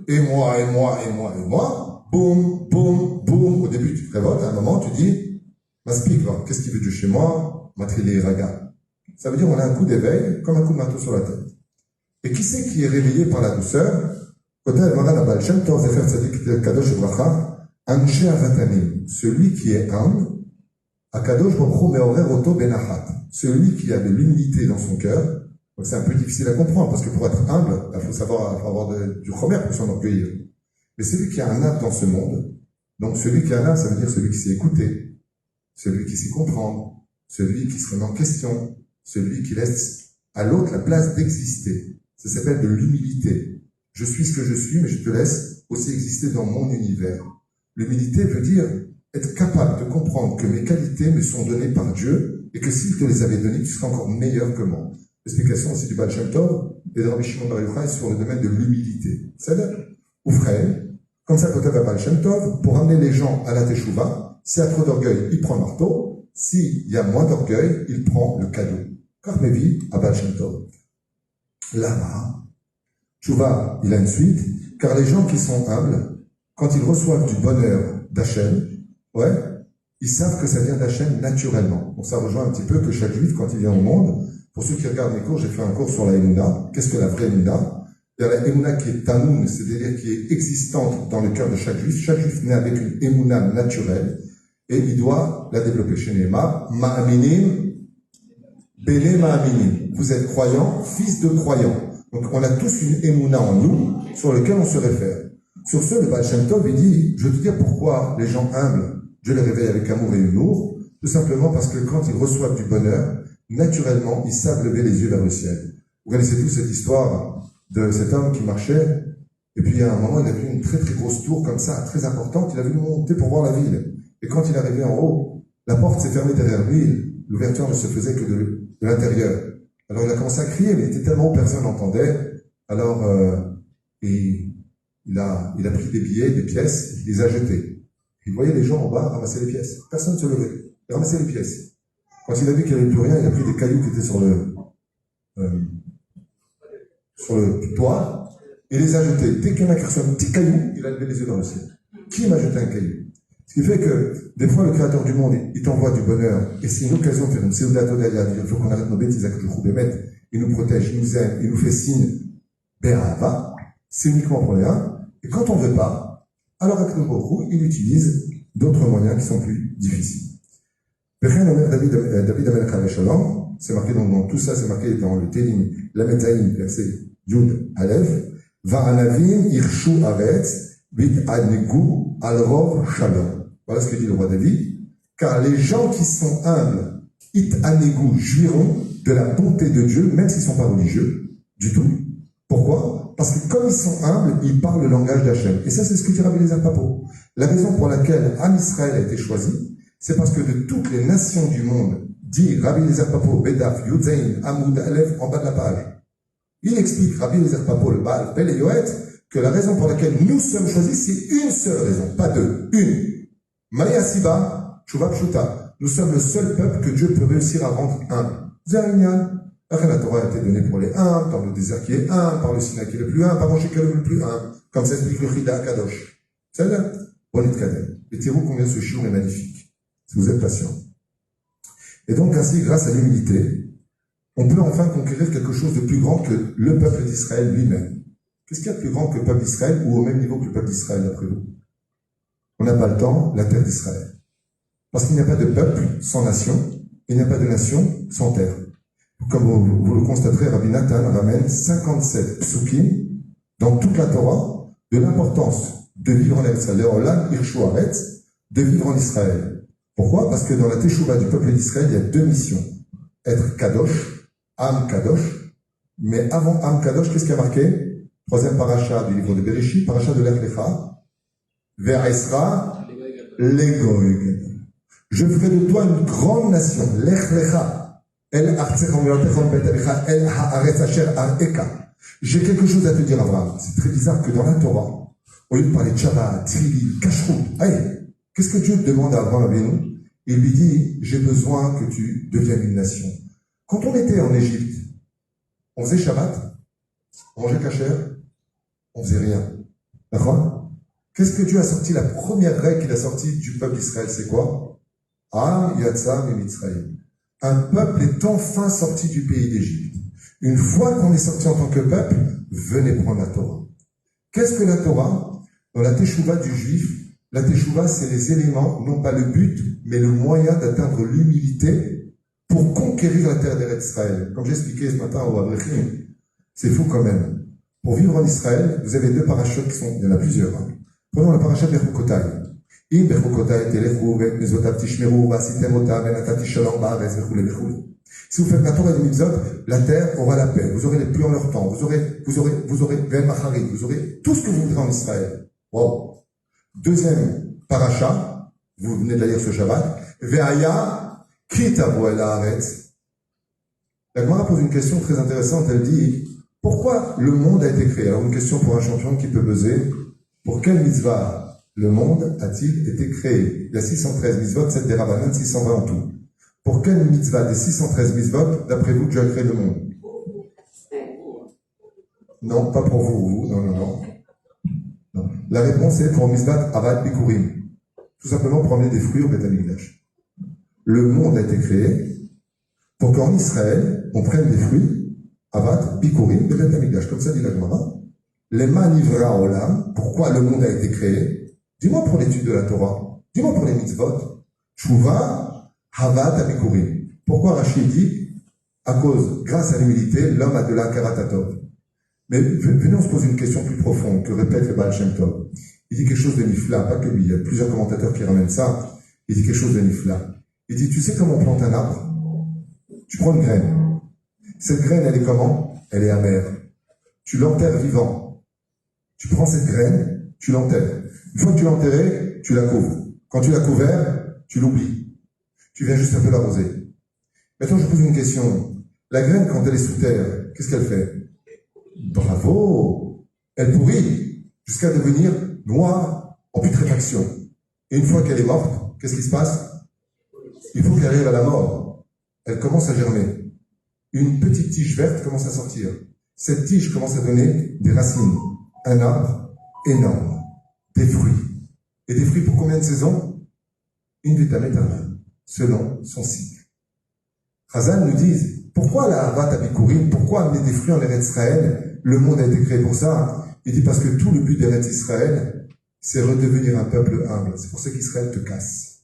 et moi, et moi, et moi, et moi, boum, boum, boum, au début tu te révoltes, à un moment tu dis, Maspik, qu'est-ce qu'il veut de chez moi? Matrilé raga. Ça veut dire on a un coup d'éveil, comme un coup de marteau sur la tête. Et qui c'est qui est réveillé par la douceur? Celui qui est humble, celui qui a de l'humilité dans son cœur. Donc c'est un peu difficile à comprendre, parce que pour être humble, il faut savoir, faut avoir du chomer pour s'enorgueillir. Mais celui qui a un âme dans ce monde, donc celui qui a un âme, ça veut dire celui qui sait écouter, celui qui sait comprendre, celui qui se remet en question, celui qui laisse à l'autre la place d'exister. Ça s'appelle de l'humilité. Je suis ce que je suis, mais je te laisse aussi exister dans mon univers. L'humilité veut dire être capable de comprendre que mes qualités me sont données par Dieu et que s'il te les avait données, tu serais encore meilleur que moi. L'explication aussi du Baal Shem Tov et de Rabbi Shimon Bar Yochai sur le domaine de l'humilité. C'est-à-dire, ou frère, comme ça, quand on a Baal Shem Tov, pour amener les gens à la Teshuvah, s'il y a trop d'orgueil, il prend le marteau. S'il y a moins d'orgueil, il prend le cadeau. Car mes vies à Baal Shem Tov. Là-bas, Teshuvah, il a une suite, car les gens qui sont humbles, quand ils reçoivent du bonheur d'Hachem, ils savent que ça vient d'Hachem naturellement. Donc ça rejoint un petit peu que chaque juif, quand il vient au monde, pour ceux qui regardent mes cours, j'ai fait un cours sur la Emouna. Qu'est-ce que la vraie Emouna? Il y a la Emouna qui est Tanoum, c'est-à-dire qui est existante dans le cœur de chaque juif. Chaque juif naît avec une Emouna naturelle et il doit la développer chez Néma. Ma'aminim, Bele Ma'aminim. Vous êtes croyants, fils de croyants. Donc on a tous une Emouna en nous sur laquelle on se réfère. Sur ce, le Baal Shem Tov, il dit, je vais te dire pourquoi les gens humbles, Dieu les réveille avec amour et humour, tout simplement parce que quand ils reçoivent du bonheur, naturellement, ils savent lever les yeux vers le ciel. Vous connaissez tous cette histoire de cet homme qui marchait, et puis à un moment, il a vu une très très grosse tour comme ça, très importante, il a voulu monter pour voir la ville. Et quand il est arrivé en haut, la porte s'est fermée derrière lui, l'ouverture ne se faisait que de l'intérieur. Alors il a commencé à crier, mais il était tellement haut, personne n'entendait. Alors, il a pris des billets, des pièces, il les a jetés. Il voyait les gens en bas ramasser les pièces. Personne ne se levait. Il ramassait les pièces. Quand il a vu qu'il n'y avait plus rien, il a pris des cailloux qui étaient sur le toit, et les a jetés. Dès qu'il y en a qui reçoit un petit caillou, il a levé les yeux dans le ciel. Qui m'a jeté un caillou? Ce qui fait que, des fois, le Créateur du monde, il t'envoie du bonheur, et c'est une occasion de faire une séouda todalia, il faut qu'on arrête nos bêtises, il nous protège, il nous aime, il nous fait signe, Berava, c'est uniquement pour les uns, et quand on ne veut pas, alors avec nos beaucoup, il utilise d'autres moyens qui sont plus difficiles. David Amelech Alei Shalom, c'est marqué dans tout ça, c'est marqué dans le Télim, la Metaïm, verset Yud Aleph, Va'anavim irshu aretz, vit adnegu al rov shalom. Voilà ce que dit le roi David. Car les gens qui sont humbles, it anegu, jouiront de la bonté de Dieu, même s'ils ne sont pas religieux, du tout. Pourquoi? Parce que comme ils sont humbles, ils parlent le langage d'Hachem. Et ça, c'est ce que dit Rabbi Eliezer Papo. La raison pour laquelle Am Israël a été choisi, c'est parce que de toutes les nations du monde, dit Rabbi Eliezer Papo, Bedaf, Yudzaïn, Amoud, Aleph, en bas de la page. Il explique, Rabbi Eliezer Papo, le Baal, Bel et Yoet, que la raison pour laquelle nous sommes choisis, c'est une seule raison, pas deux, une. Maya Siba, Tshuva Pshuta. Nous sommes le seul peuple que Dieu peut réussir à rendre humble. Zerinyan. La Torah a été donnée pour les humbles, par le désert qui est humble, par le Sinaï qui est le plus humble, par Moshe qui est le plus humble, comme ça explique le Chida Kadosh. C'est là. Bonit Kadem. Et tirez-vous combien ce chiour est magnifique. Si vous êtes patient. Et donc, ainsi, grâce à l'humilité, on peut enfin conquérir quelque chose de plus grand que le peuple d'Israël lui-même. Qu'est-ce qu'il y a de plus grand que le peuple d'Israël ou au même niveau que le peuple d'Israël d'après vous? On n'a pas le temps, la terre d'Israël. Parce qu'il n'y a pas de peuple sans nation, il n'y a pas de nation sans terre. Comme vous le constaterez, Rabbi Nathan ramène 57 psukim dans toute la Torah de l'importance de vivre en Israël, Leolam Irshu Haaretz, de vivre en Israël. Pourquoi? Parce que dans la Teshuvah du peuple d'Israël, il y a deux missions. Être Kadosh, Am Kadosh. Mais avant Am Kadosh, qu'est-ce qui a marqué? Troisième paracha du livre de Bereshit, paracha de Lech Lecha. Ve'esra Legoy. Je ferai de toi une grande nation. Lech Lecha. El Artzechom Ve'otechom Be'terecha. El Haaretz Asher Areka. J'ai quelque chose à te dire, Abraham. C'est très bizarre que dans la Torah, au lieu de parler de Shabbat, Tfilin, Kashrut, hey, qu'est-ce que Dieu demande à Abraham Avinu? Il lui dit, j'ai besoin que tu deviennes une nation. Quand on était en Égypte, on faisait Shabbat, on mangeait kasher, on faisait rien. D'accord? Qu'est-ce que Dieu a sorti? La première règle qu'il a sortie du peuple d'Israël, c'est quoi? Am Yatsa Mitzrayim. Un peuple est enfin sorti du pays d'Égypte. Une fois qu'on est sorti en tant que peuple, venez prendre la Torah. Qu'est-ce que la Torah? Dans la Teshuvah du juif, la Teshuvah, c'est les éléments, non pas le but, mais le moyen d'atteindre l'humilité pour conquérir la terre d'Eretz Israël. Comme j'expliquais ce matin au Avrechim, c'est fou quand même. Pour vivre en Israël, vous avez deux parachutes qui sont, il y en a plusieurs. Hein. Prenons la parachute Bechukotai. Im Bechukotai telechu ve'et mezotav tishmeru va'asitem otav ve'natati shalom ba'aretz v'chule v'chule. Si vous faites la Torah et le mitzvot, la terre aura la paix. Vous aurez les pluies en leur temps. Vous aurez Ve'el Macharim. Vous aurez tout ce que vous voudrez en Israël. Wow. Deuxième paracha, vous venez de la lire ce Shabbat. Ve'aya kitavu el haaretz. La Gemara pose une question très intéressante. Elle dit, pourquoi le monde a été créé? Alors une question pour un champion qui peut buzzer. Pour quelle mitzvah le monde a-t-il été créé? Il y a 613 mitzvot, 7 des Rabbanan, 620 en tout. Pour quelle mitzvah des 613 mitzvot, d'après vous, Dieu a créé le monde? Non, pas pour vous. Non. La réponse est pour mitzvah Avad Bikurim. Tout simplement pour amener des fruits au Beth Amikdash. Le monde a été créé pour qu'en Israël, on prenne des fruits Avad Bikurim de Beth Amikdash. Comme ça dit la Gemara. Les manivra olam. Pourquoi le monde a été créé? Dis-moi pour l'étude de la Torah. Dis-moi pour les mitzvot. Tshuva Havat Abikurim. Pourquoi Rachid dit? À cause, grâce à l'humilité, l'homme a de la karatatov. Mais venez, on se pose une question plus profonde que répète le Baal Shem Tov. Il dit quelque chose de nifla, pas que lui. Il y a plusieurs commentateurs qui ramènent ça. Il dit quelque chose de nifla. Il dit, tu sais comment on plante un arbre? Tu prends une graine. Cette graine, elle est comment? Elle est amère. Tu l'enterres vivant. Tu prends cette graine, tu l'enterres. Une fois que tu l'as enterrée, tu la couvres. Quand tu l'as couvert, tu l'oublies. Tu viens juste un peu l'arroser. Maintenant, je pose une question. La graine, quand elle est sous terre, qu'est-ce qu'elle fait? Bravo! Elle pourrit jusqu'à devenir noire en putréfaction. Et une fois qu'elle est morte, qu'est-ce qui se passe? Il faut qu'elle arrive à la mort. Elle commence à germer. Une petite tige verte commence à sortir. Cette tige commence à donner des racines. Un arbre énorme. Des fruits. Et des fruits pour combien de saisons? Une vitamine éternelle. Selon son cycle. Chazal nous dit, pourquoi la Havat Abikurim, pourquoi amener des fruits en Eretz Israël? Le monde a été créé pour ça. Il dit parce que tout le but d'Eretz Israël, c'est redevenir un peuple humble. C'est pour ça qu'Israël te casse.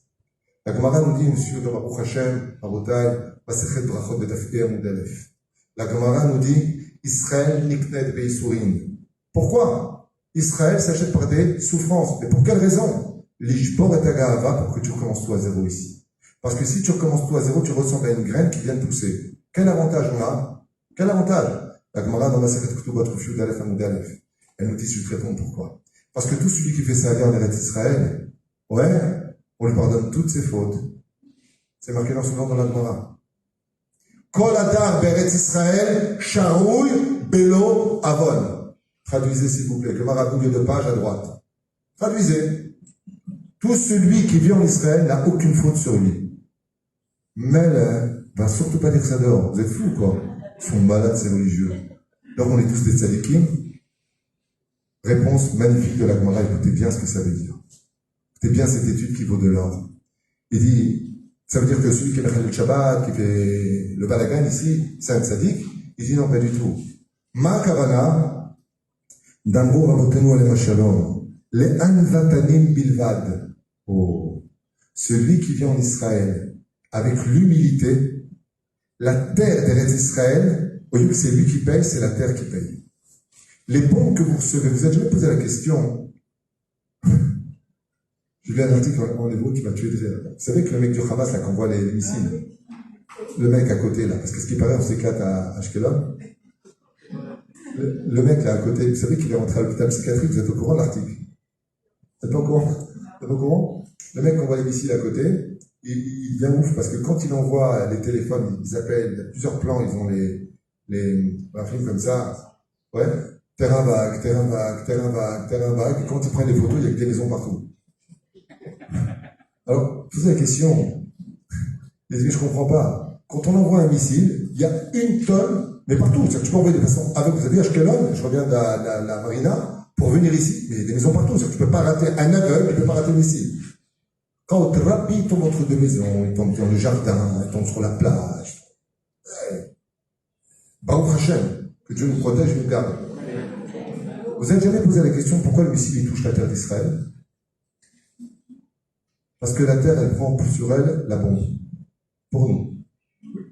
La Gemara nous dit, monsieur de Baruch Hashem, Rabotai, Masechet Brachot Betafé Amud Aleph. La Gemara nous dit, Israël niknet beisurim. Pourquoi? Israël s'achète par des souffrances. Mais pour quelle raison? L'ishbor et agahava, pour que tu recommences tout à zéro ici. Parce que si tu recommences tout à zéro, tu ressembles à une graine qui vient de pousser. Quel avantage on a? Quel avantage? La Gemara dans la Masechet Ketubot Refut Aleph Amud Aleph. Elle nous dit, je te réponds pourquoi. Parce que tout celui qui fait sa vie en Eretz Israël, ouais, on lui pardonne toutes ses fautes. C'est marqué dans ce nom dans la Gemara. Kol adar be'Eretz Israël, sharouy belo avon. Traduisez s'il vous plaît. Gemara double de page à droite. Traduisez. Tout celui qui vit en Israël n'a aucune faute sur lui. Mais va surtout pas dire ça dehors. Vous êtes fous, quoi. Ils sont malades, ces religieux. Donc on est tous des tzadikim. Réponse magnifique de la Gemara. Écoutez bien ce que ça veut dire. Écoutez bien cette étude qui vaut de l'or. Il dit, ça veut dire que celui qui fait le Shabbat, qui fait le balagan ici, c'est un tzadik. Il dit non, pas du tout. Ma kavana, Damro Rabotenu Alema Shalom, les Anvatanim Bilvad, oh, celui qui vient en Israël avec l'humilité, la terre d'Eretz Israël, au lieu que c'est lui qui paye, c'est la terre qui paye. Les bombes que vous recevez, vous avez jamais posé la question. J'ai lu un article en hébreu qui m'a tué de rire. Vous savez que le mec du Hamas, là, qui envoie les missiles, le mec à côté, là, parce que ce qui paraît, on s'éclate à Ashkelon. Le mec là à côté, vous savez qu'il est rentré à l'hôpital psychiatrique, vous êtes au courant de l'article? Vous n'êtes pas au courant? Vous êtes pas au courant? Le mec qui envoie les missiles à côté, il devient ouf parce que quand il envoie les téléphones, ils appellent, il y a plusieurs plans, ils ont un film comme ça, ouais, terrain vague, terrain vague, terrain vague, terrain vague, et quand ils prennent des photos, il y a que des maisons partout. Alors, posez la question, les amis, je comprends pas. Quand on envoie un missile, il y a une tonne, mais partout. C'est-à-dire que tu peux envoyer des façons avec, vous avez Ashkelon, je reviens de la marina, pour venir ici, mais il y a des maisons partout. C'est-à-dire que tu peux pas rater un aveugle, tu peux pas rater le missile. Quand au Trapi, il tombe entre deux maisons, il tombe dans le jardin, il tombe sur la plage. Ouais. Baruch Hashem, que Dieu nous protège et nous garde. Vous n'avez jamais posé la question pourquoi le missile il touche la terre d'Israël? Parce que la terre, elle prend sur elle la bombe. Pour nous.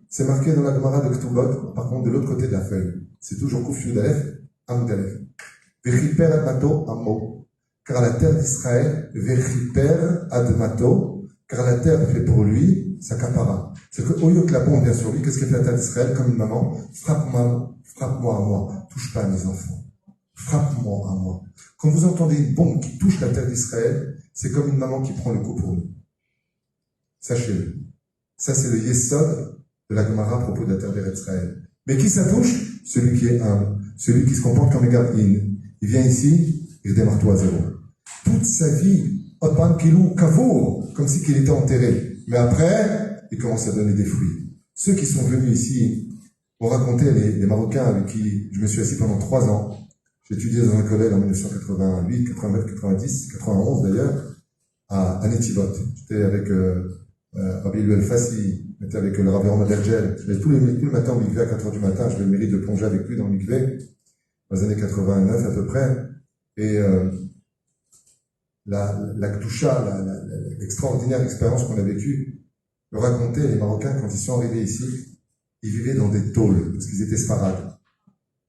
C'est marqué dans la Gemara de Ktubot, par contre de l'autre côté de la feuille. C'est toujours Kouf Yudalef, Amdalef. Vechiper admato amo. Car la terre d'Israël, Vechiper admato, car la terre fait pour lui sa capara. C'est qu'au lieu que la bombe vient sur lui, qu'est-ce qu'elle fait la terre d'Israël comme une maman? Frappe-moi à moi, touche pas à mes enfants. Frappe-moi à moi. Quand vous entendez une bombe qui touche la terre d'Israël, c'est comme une maman qui prend le coup pour nous. Sachez-le. Ça, c'est le Yesod de la Gemara à propos de la terre d'Israël. Mais qui ça touche? Celui qui est humble, celui qui se comporte comme Egab In. Il vient ici, il démarre tout à zéro. Toute sa vie, Opan Kilou Kavour, comme si qu'il était enterré. Mais après, il commence à donner des fruits. Ceux qui sont venus ici ont raconté les Marocains avec qui je me suis assis pendant 3 ans. J'ai étudié dans un collège en 1988, 89, 90, 91 d'ailleurs, à Netivot. J'étais avec Rabbi Luel Fassi, j'étais avec le Rabbi Romain Dergel. Tous les matins au mikvé à 4h du matin, j'avais le mérite de plonger avec lui dans le mikvé, dans les années 89 à peu près. Et la Gdoucha, l'extraordinaire expérience qu'on a vécue, le racontaient les Marocains quand ils sont arrivés ici, ils vivaient dans des tôles, parce qu'ils étaient sfarades,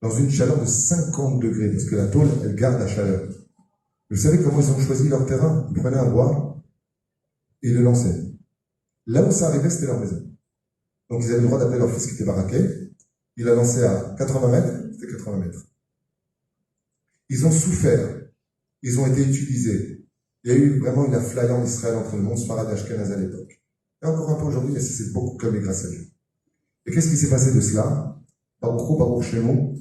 dans une chaleur de 50 degrés, parce que la tôle, elle garde la chaleur. Vous savez comment ils ont choisi leur terrain? Ils prenaient un bois et ils le lançaient. Là où ça arrivait, c'était leur maison. Donc ils avaient le droit d'appeler leur fils qui était baraqué. Il a lancé à 80 mètres, c'était 80 mètres. Ils ont souffert, ils ont été utilisés. Il y a eu vraiment une afflaille en Israël entre le monde Sfarad et Ashkenaz à l'époque. Et encore un peu aujourd'hui, mais c'est beaucoup calmé grâce à Dieu. Et qu'est-ce qui s'est passé de cela? Baruch Shemo.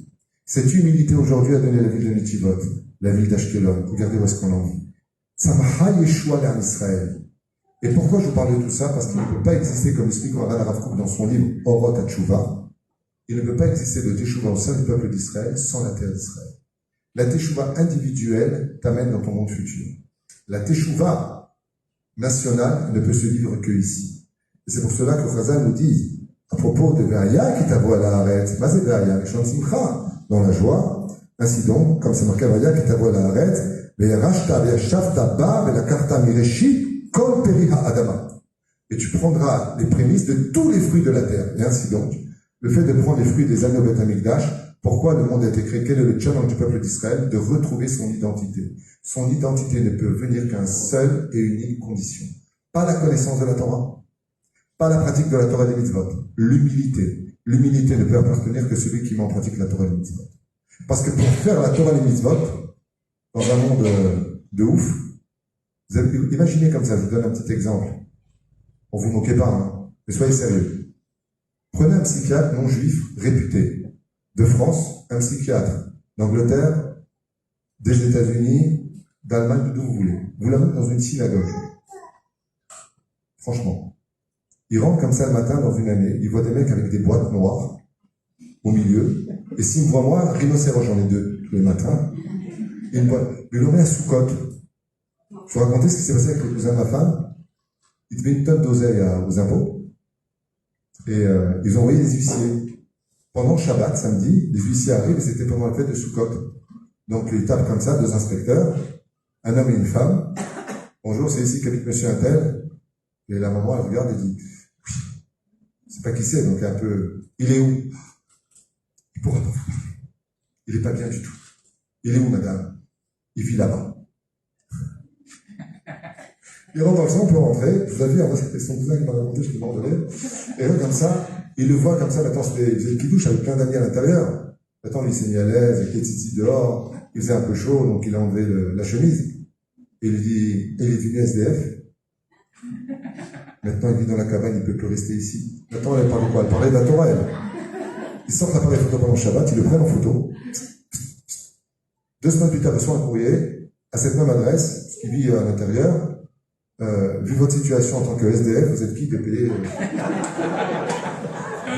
Cette humilité aujourd'hui a donné la ville de Netivot, la ville d'Ashkelon. Regardez où est-ce qu'on en vit. Tzamaha Yeshua l'Am Israël. Et pourquoi je vous parle de tout ça? Parce qu'il ne peut pas exister, comme explique Maran Rav Kook dans son livre Orot HaTshuva, il ne peut pas exister de Teshuva au sein du peuple d'Israël sans la terre d'Israël. La Teshuva individuelle t'amène dans ton monde futur. La Teshuva nationale ne peut se vivre que ici. Et c'est pour cela que Chazal nous dit, à propos de Ve'aya qui t'avoue à la Haaretz, ma c'est Ve'aya, Rishon Simcha, dans la joie. Ainsi donc, comme c'est marqué Ve'aya qui t'avoue à la Haaretz, Ve'yarashta ve'yashavta ba ve'lakarta mireshit kol peri ha'adama. Et tu prendras les prémices de tous les fruits de la terre. Et ainsi donc, le fait de prendre les fruits des agneaux Beth Amikdash, pourquoi le monde a été créé? Quel est le challenge du peuple d'Israël? De retrouver son identité. Son identité ne peut venir qu'à une seule et unique condition. Pas la connaissance de la Torah, pas la pratique de la Torah et des mitzvot. L'humilité. L'humilité ne peut appartenir que celui qui met en pratique la Torah et les mitzvot. Parce que pour faire la Torah et les mitzvot, dans un monde de ouf, vous avez, imaginez comme ça, je vous donne un petit exemple. On vous moquez pas, hein, mais soyez sérieux. Prenez un psychiatre non juif réputé de France, un psychiatre d'Angleterre, des États-Unis, d'Allemagne, d'où vous voulez. Vous l'amenez dans une synagogue. Franchement. Il rentre comme ça le matin dans une année, il voit des mecs avec des boîtes noires au milieu, et s'il me voit moi, rhinocéros, j'en ai 2 tous les matins, et une boîte. Il le met à sous-cote. Je vous racontais ce qui s'est passé avec le cousin de ma femme. Il devait une tonne d'oseille aux impôts. Et ils ont envoyé des huissiers. Pendant le Shabbat, samedi, les huissiers arrivent et c'était pendant la fête de Sukkot. Donc il tape comme ça, 2 inspecteurs, un homme et une femme. Bonjour, c'est ici qu'habite monsieur Untel. Et la maman, elle regarde et dit, oui, c'est pas qui c'est, donc un peu, il est où? Il pourra pas vous parler. Il est pas bien du tout. Il est où, madame? Il vit là-bas. Il rentre dans le salon, on peut rentrer. Je vous avez vu, c'était son cousin qui m'a raconté, je me demandais. Et là, comme ça, il le voit comme ça, maintenant, c'était le kidouche avec plein d'amis à l'intérieur. Maintenant, il s'est mis à l'aise, avec les tzitzis dehors. Il faisait un peu chaud, donc il a enlevé la chemise. Et il dit, il est devenu SDF. Maintenant, il vit dans la cabane, il peut plus rester ici. Maintenant, elle parle de quoi? Elle parlait de la Torah, elle. Il sort l'appareil photo pendant le Shabbat, il le prend en photo. 2 semaines plus tard, il reçoit un courrier à cette même adresse, qui vit à l'intérieur. Vu votre situation en tant que SDF, vous êtes qui de payer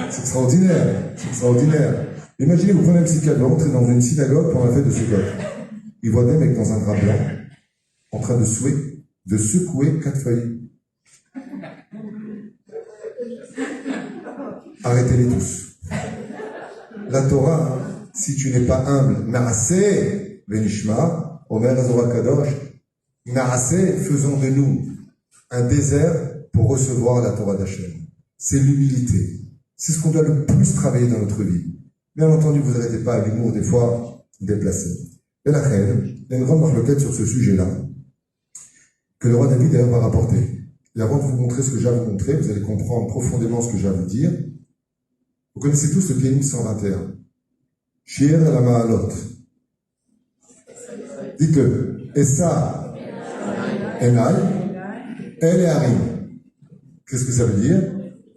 C'est extraordinaire, c'est extraordinaire. Imaginez, vous prenez un psychiatre, vous rentrez dans une synagogue pour la fête de Sukkot. Il voit des mecs dans un drap blanc, en train de secouer 4 feuilles. Arrêtez-les tous. La Torah, si tu n'es pas humble, Naaseh Benishma, Omer Azora Kadosh, Naaseh, faisons de nous un désert pour recevoir la Torah d'Hachem. C'est l'humilité. C'est ce qu'on doit le plus travailler dans notre vie. Bien entendu, vous n'arrêtez pas à l'humour des fois déplacé. Et la reine, il y a une grande marloquette sur ce sujet-là, que le roi David d'ailleurs va rapporter. Et avant de vous montrer ce que j'ai à vous montrer, vous allez comprendre profondément ce que j'ai à vous dire. Vous connaissez tous le Télim 121. Shir la Ma'alot. Dites-le. Essa Enai El Harim. Qu'est-ce que ça veut dire?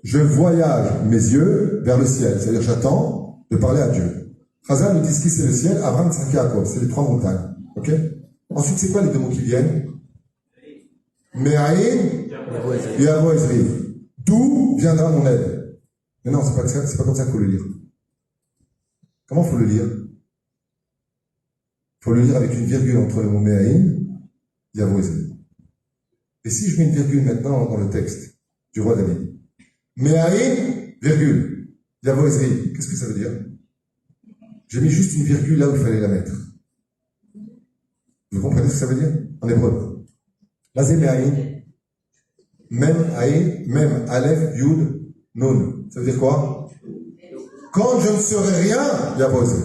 Je voyage mes yeux vers le ciel. C'est-à-dire, j'attends de parler à Dieu. Chazal nous dit ce qui c'est le ciel, Abraham, Tzach, Yaakov. C'est les 3 montagnes. Ok? Ensuite, c'est quoi les 2 mots qui viennent? Me'aïn, Yavo Ezriv. D'où viendra mon aide? Mais non, c'est pas comme ça qu'il faut le lire. Comment faut le lire? Faut le lire avec une virgule entre le mot Me'aïn, Yavo Ezriv. Et si je mets une virgule maintenant dans le texte du roi David? Me'aïn, virgule, Yavo Ezriv. Qu'est-ce que ça veut dire? J'ai mis juste une virgule là où il fallait la mettre. Vous comprenez ce que ça veut dire? En hébreu. Là, c'est Me'aïn. Mem Aïn, Mem Aleph, Yud, Nun. Ça veut dire quoi? Quand je ne serai rien, Yavo Ezriv.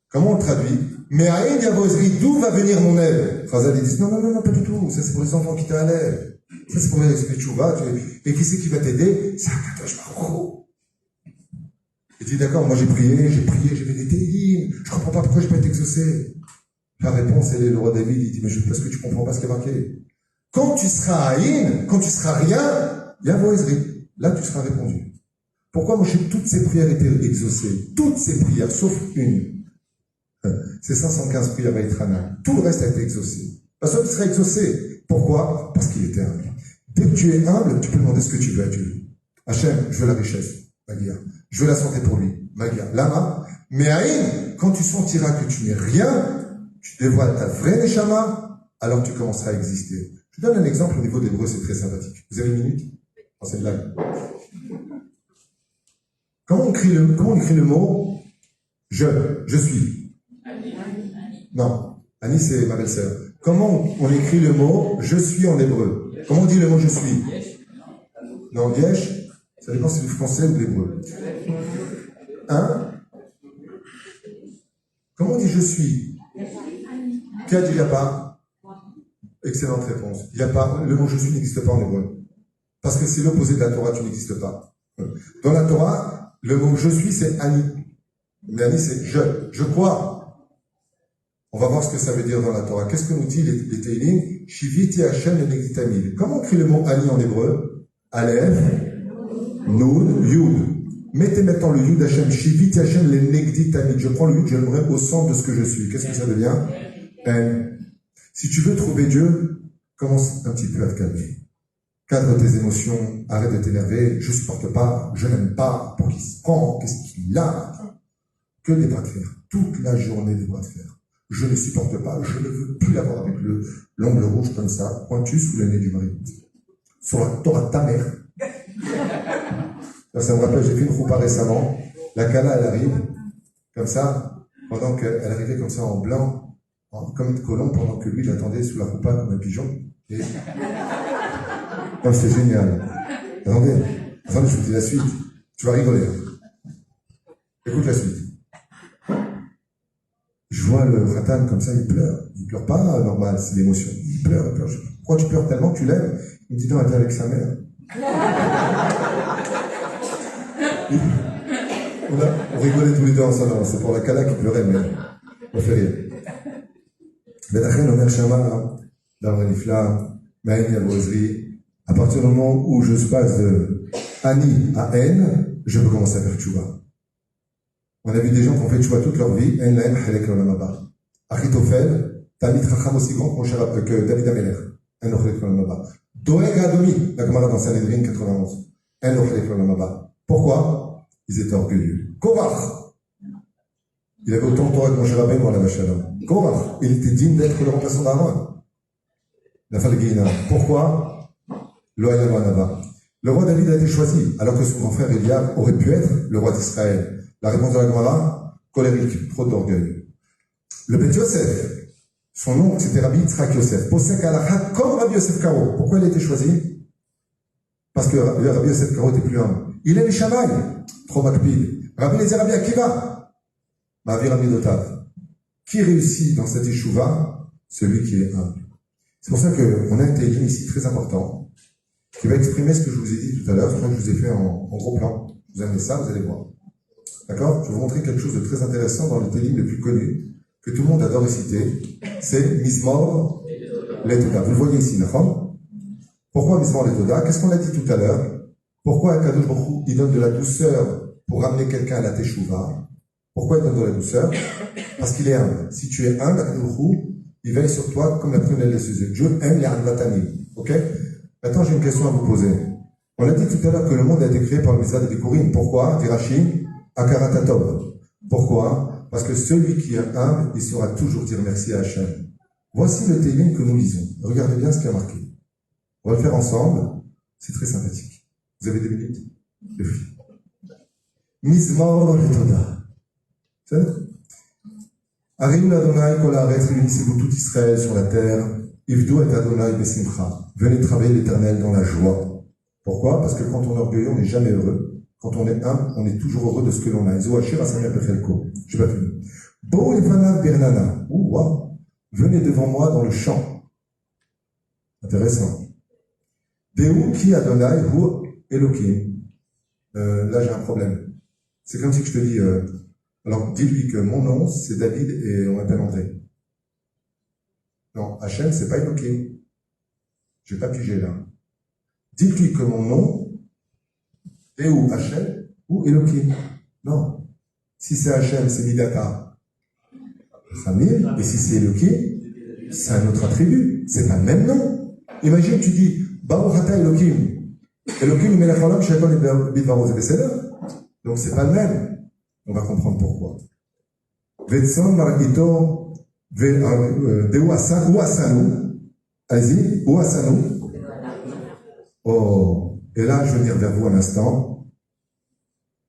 Comment on le traduit? Me'aïn, Yavo Ezriv, d'où va venir mon aide? Chazal, ils disent non, pas du tout. Ça, c'est pour les enfants qui t'aident. Ça, c'est pour les tchouva. Et qui c'est qui va t'aider? C'est un Kadosh Baruch. Il dit, d'accord, moi j'ai prié, j'ai fait des télim, je comprends pas pourquoi j'ai pas été exaucé. La réponse, elle est le roi David, il dit, mais parce que tu comprends pas ce qui est marqué. Quand tu seras haïn, quand tu seras rien, Yavo Ezriv, là tu seras répondu. Pourquoi Moshe, toutes ses prières étaient exaucées? Toutes ses prières, sauf une. C'est 515 prières à Etrana. Tout le reste a été exaucé. Parce que tu seras exaucé. Pourquoi? Parce qu'il était humble. Dès que tu es humble, tu peux demander ce que tu veux à Dieu. Hachem, je veux la richesse. Magia. Je veux la santé pour lui. Magia. Lama. Mais Aïn, quand tu sentiras que tu n'es rien, tu dévoiles ta vraie Neshama, alors tu commenceras à exister. Je vous donne un exemple au niveau des l'hébreu, c'est très sympathique. Vous avez une minute? Oh, c'est une blague. Comment on écrit le mot je suis? Non. Annie, c'est ma belle-sœur. Comment on écrit le mot je suis en hébreu? Comment on dit le mot je suis? Non, yesh. Ça dépend si c'est du français ou de l'hébreu. Hein? Comment on dit je suis? Qui a dit il n'y a pas? Excellente réponse. Il n'y a pas, le mot je suis n'existe pas en hébreu. Parce que c'est l'opposé de la Torah, tu n'existes pas. Dans la Torah, le mot je suis c'est Ani. Mais Ani c'est je crois. On va voir ce que ça veut dire dans la Torah. Qu'est-ce que nous dit les Teilim? Shiviti Hashem le Negditamil. Comment on écrit le mot Ani en hébreu? Aleph, Nun, Yud. Mettez maintenant le Yud Hashem, Shiviti Hashem le Negditamil. Je prends le Yud, je le mets au centre de ce que je suis. Qu'est-ce que ça devient? Si tu veux trouver Dieu, commence un petit peu à te calmer. Cadre tes émotions, arrête de t'énerver, je supporte pas, je n'aime pas, pour qui se prend, qu'est-ce qu'il a? Que des bras de fer. Toute la journée des bras de fer. Je ne supporte pas, je ne veux plus l'avoir avec l'ongle rouge comme ça, pointu sous le nez du mari. Sur la Torah ta mère. Ça me rappelle, j'ai fait une roupa récemment, la Kala elle arrive, comme ça, pendant qu'elle arrivait comme ça en blanc, comme une colombe, pendant que lui l'attendait sous la roupa comme un pigeon. Et... Non, c'est génial. Attendez, je vous dis la suite. Tu vas rigoler. Écoute la suite. Je vois le Khatan comme ça, il pleure. Il pleure pas normal, c'est l'émotion. Il pleure, il pleure. Pourquoi tu pleures tellement que tu l'aimes? Il me dit non, elle était avec sa mère. On rigolait tous les deux ensemble. C'est pour la Kala qui pleurait, mais on fait rire. ולכן אומר שמה, דבר נפלא, מהאין יבוזרי, à partir du moment où je passe de Ani à N, je peux commencer à faire tchouva. On a vu des gens qui ont fait tchouva toute leur vie, En lahem chelek l'olam haba. Achitophel, Talmid Chacham aussi grand que David Amelech, En lo chelek l'olam haba. Doeg Adomi, la Gemara dans Sanhedrin 91, En lo chelek l'olam haba. Pourquoi? Ils étaient orgueilleux. Korach, il avait autant de Torah que Moshe Rabbeinu à la Vachalom. Korach, il était digne d'être le remplaçant d'Aaron. La Falguina. Pourquoi? Loayam Anava. Le roi David a été choisi, alors que son grand frère Eliab aurait pu être le roi d'Israël. La réponse de la Gemara, colérique, trop d'orgueil. Le Beth Yosef, son nom c'était Rabbi Yitzhak Yosef. Posek Alachat comme Rabbi Yosef Karo. Pourquoi il a été choisi? Parce que Rabbi Yosef Karo était plus humble. Il est Mishamay, trop makpid. Rabbi Eliezer Rabbi Akiva. Ma'avir Amidotav. Qui réussit dans cette échouva? Celui qui est humble. C'est pour ça qu'on a un télim ici très important, qui va exprimer ce que je vous ai dit tout à l'heure. Je crois que je vous ai fait en gros plan. Vous aimez ça, vous allez voir. D'accord? Je vais vous montrer quelque chose de très intéressant dans le télim le plus connu, que tout le monde adore citer. C'est Mizmor Letoda. Vous le voyez ici, d'accord? Pourquoi Mizmor Letoda? Qu'est-ce qu'on a dit tout à l'heure? Pourquoi Kadosh Baruch Hu, il donne de la douceur pour ramener quelqu'un à la teshuva? Pourquoi il donne de la douceur? Parce qu'il est humble. Si tu es humble, Kadosh Baruch Hu, il veille sur toi comme la prunelle de ses yeux. Dieu aime les Anvatanim. Ok? Maintenant, j'ai une question à vous poser. On a dit tout à l'heure que le monde a été créé par le Mizrah de Bikurim. Pourquoi? Virashi, Akaratatov. Pourquoi? Parce que celui qui est humble, il saura toujours dire merci à Hachem. Voici le télim que nous lisons. Regardez bien ce qui a marqué. On va le faire ensemble. C'est très sympathique. Vous avez 2 minutes? Oui. Mizmor Letoda. C'est ça? Arrive Adonai kol haaretz, réunissez-vous tout Israël sur la terre. Ivdu et Adonai besimcha. Venez travailler l'Éternel dans la joie. Pourquoi? Parce que quand on est orgueilleux, on n'est jamais heureux. Quand on est humble, on est toujours heureux de ce que l'on a. Ezo Asher Asamia Bechelko. Je vais pas finir. Bo Lefanav Birnana. Ouah. Venez devant moi dans le champ. Intéressant. Deu ki Adonai hu Elokim. Là, j'ai un problème. C'est comme si je te dis, alors, dis-lui que mon nom, c'est David et on m'appelle André. Non, Hachem, c'est pas Elohim. Je vais pas piger là. Dites-lui que mon nom est ou Hachem ou Elohim. Non. Si c'est Hachem, c'est Midata. Khamil. Et si c'est Elohim, c'est un autre attribut. C'est pas le même nom. Imagine, tu dis, Baruch Ata Elohim. Elohim, Melech Olam, Shekon et Bidvaro Zebeseder. Donc c'est pas le même. On va comprendre pourquoi. Vetson Margito Deu Asanu. Allez-y, ou Asanu. Oh, et là, je vais venir vers vous un instant.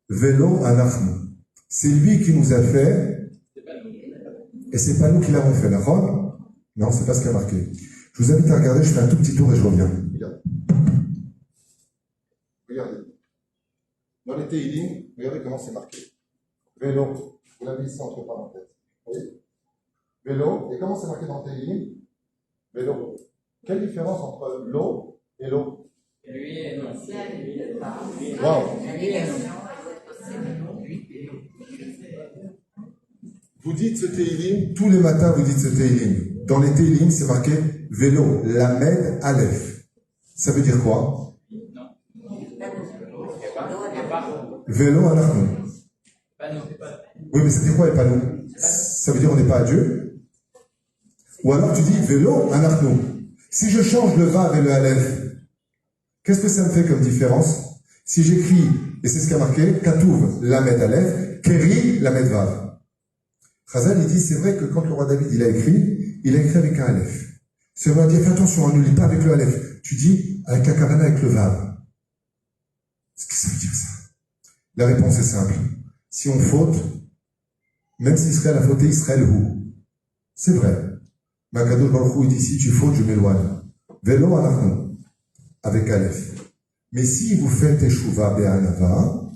Velo Anachnu. C'est lui qui nous a fait, et c'est pas nous qui l'avons fait, d'accord? Non, c'est pas ce qui a marqué. Je vous invite à regarder, je fais un tout petit tour et je reviens. Regardez. Dans les Teilim, regardez comment c'est marqué. Vélo, vous l'avez ici entre parenthèses. Oui. Vélo, et comment c'est marqué dans Teilim? Vélo. Quelle différence entre l'eau et l'eau? Lui et non. Wow. Vous dites ce Teilim, tous les matins vous dites ce Teilim. Dans les Teilim, c'est marqué vélo, Lamed Aleph. Ça veut dire quoi? Vélo Anachnu. Oui, mais ça veut dire quoi, et pas nous? Ça veut dire on n'est pas à Dieu? Ou alors tu dis vélo Anachnu. Si je change le Vav et le Aleph, qu'est-ce que ça me fait comme différence? Si j'écris, et c'est ce qui a marqué, Katouv Lamed Aleph, Keri Lamed Vav. Chazal, il dit, c'est vrai que quand le roi David, il a écrit avec un Aleph. C'est vrai, dire, fais attention, on ne lit pas avec le Aleph. Tu dis, avec la Kavana, avec le Vav. Qu'est-ce que ça veut dire, ça? La réponse est simple. Si on faute, Même si Israël a fauté, Israël où? C'est vrai. Mais Akadosh Baruch Hu, il dit, si tu fautes, je m'éloigne. Velo anachnu, avec Aleph. Mais si vous faites Teshuvah be'anava,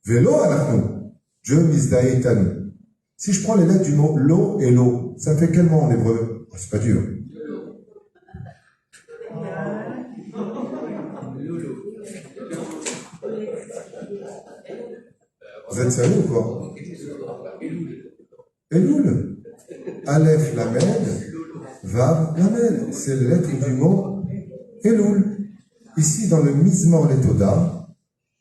velo anachnu, je mizdae tanu. Si je prends les lettres du mot lo et lo, ça fait quel mot en hébreu? Oh, c'est pas dur. Vous êtes sérieux ou quoi? Elul. Aleph lamed, vav lamed. C'est la lettre du mot Elul. Ici, dans le Mizmor Letoda,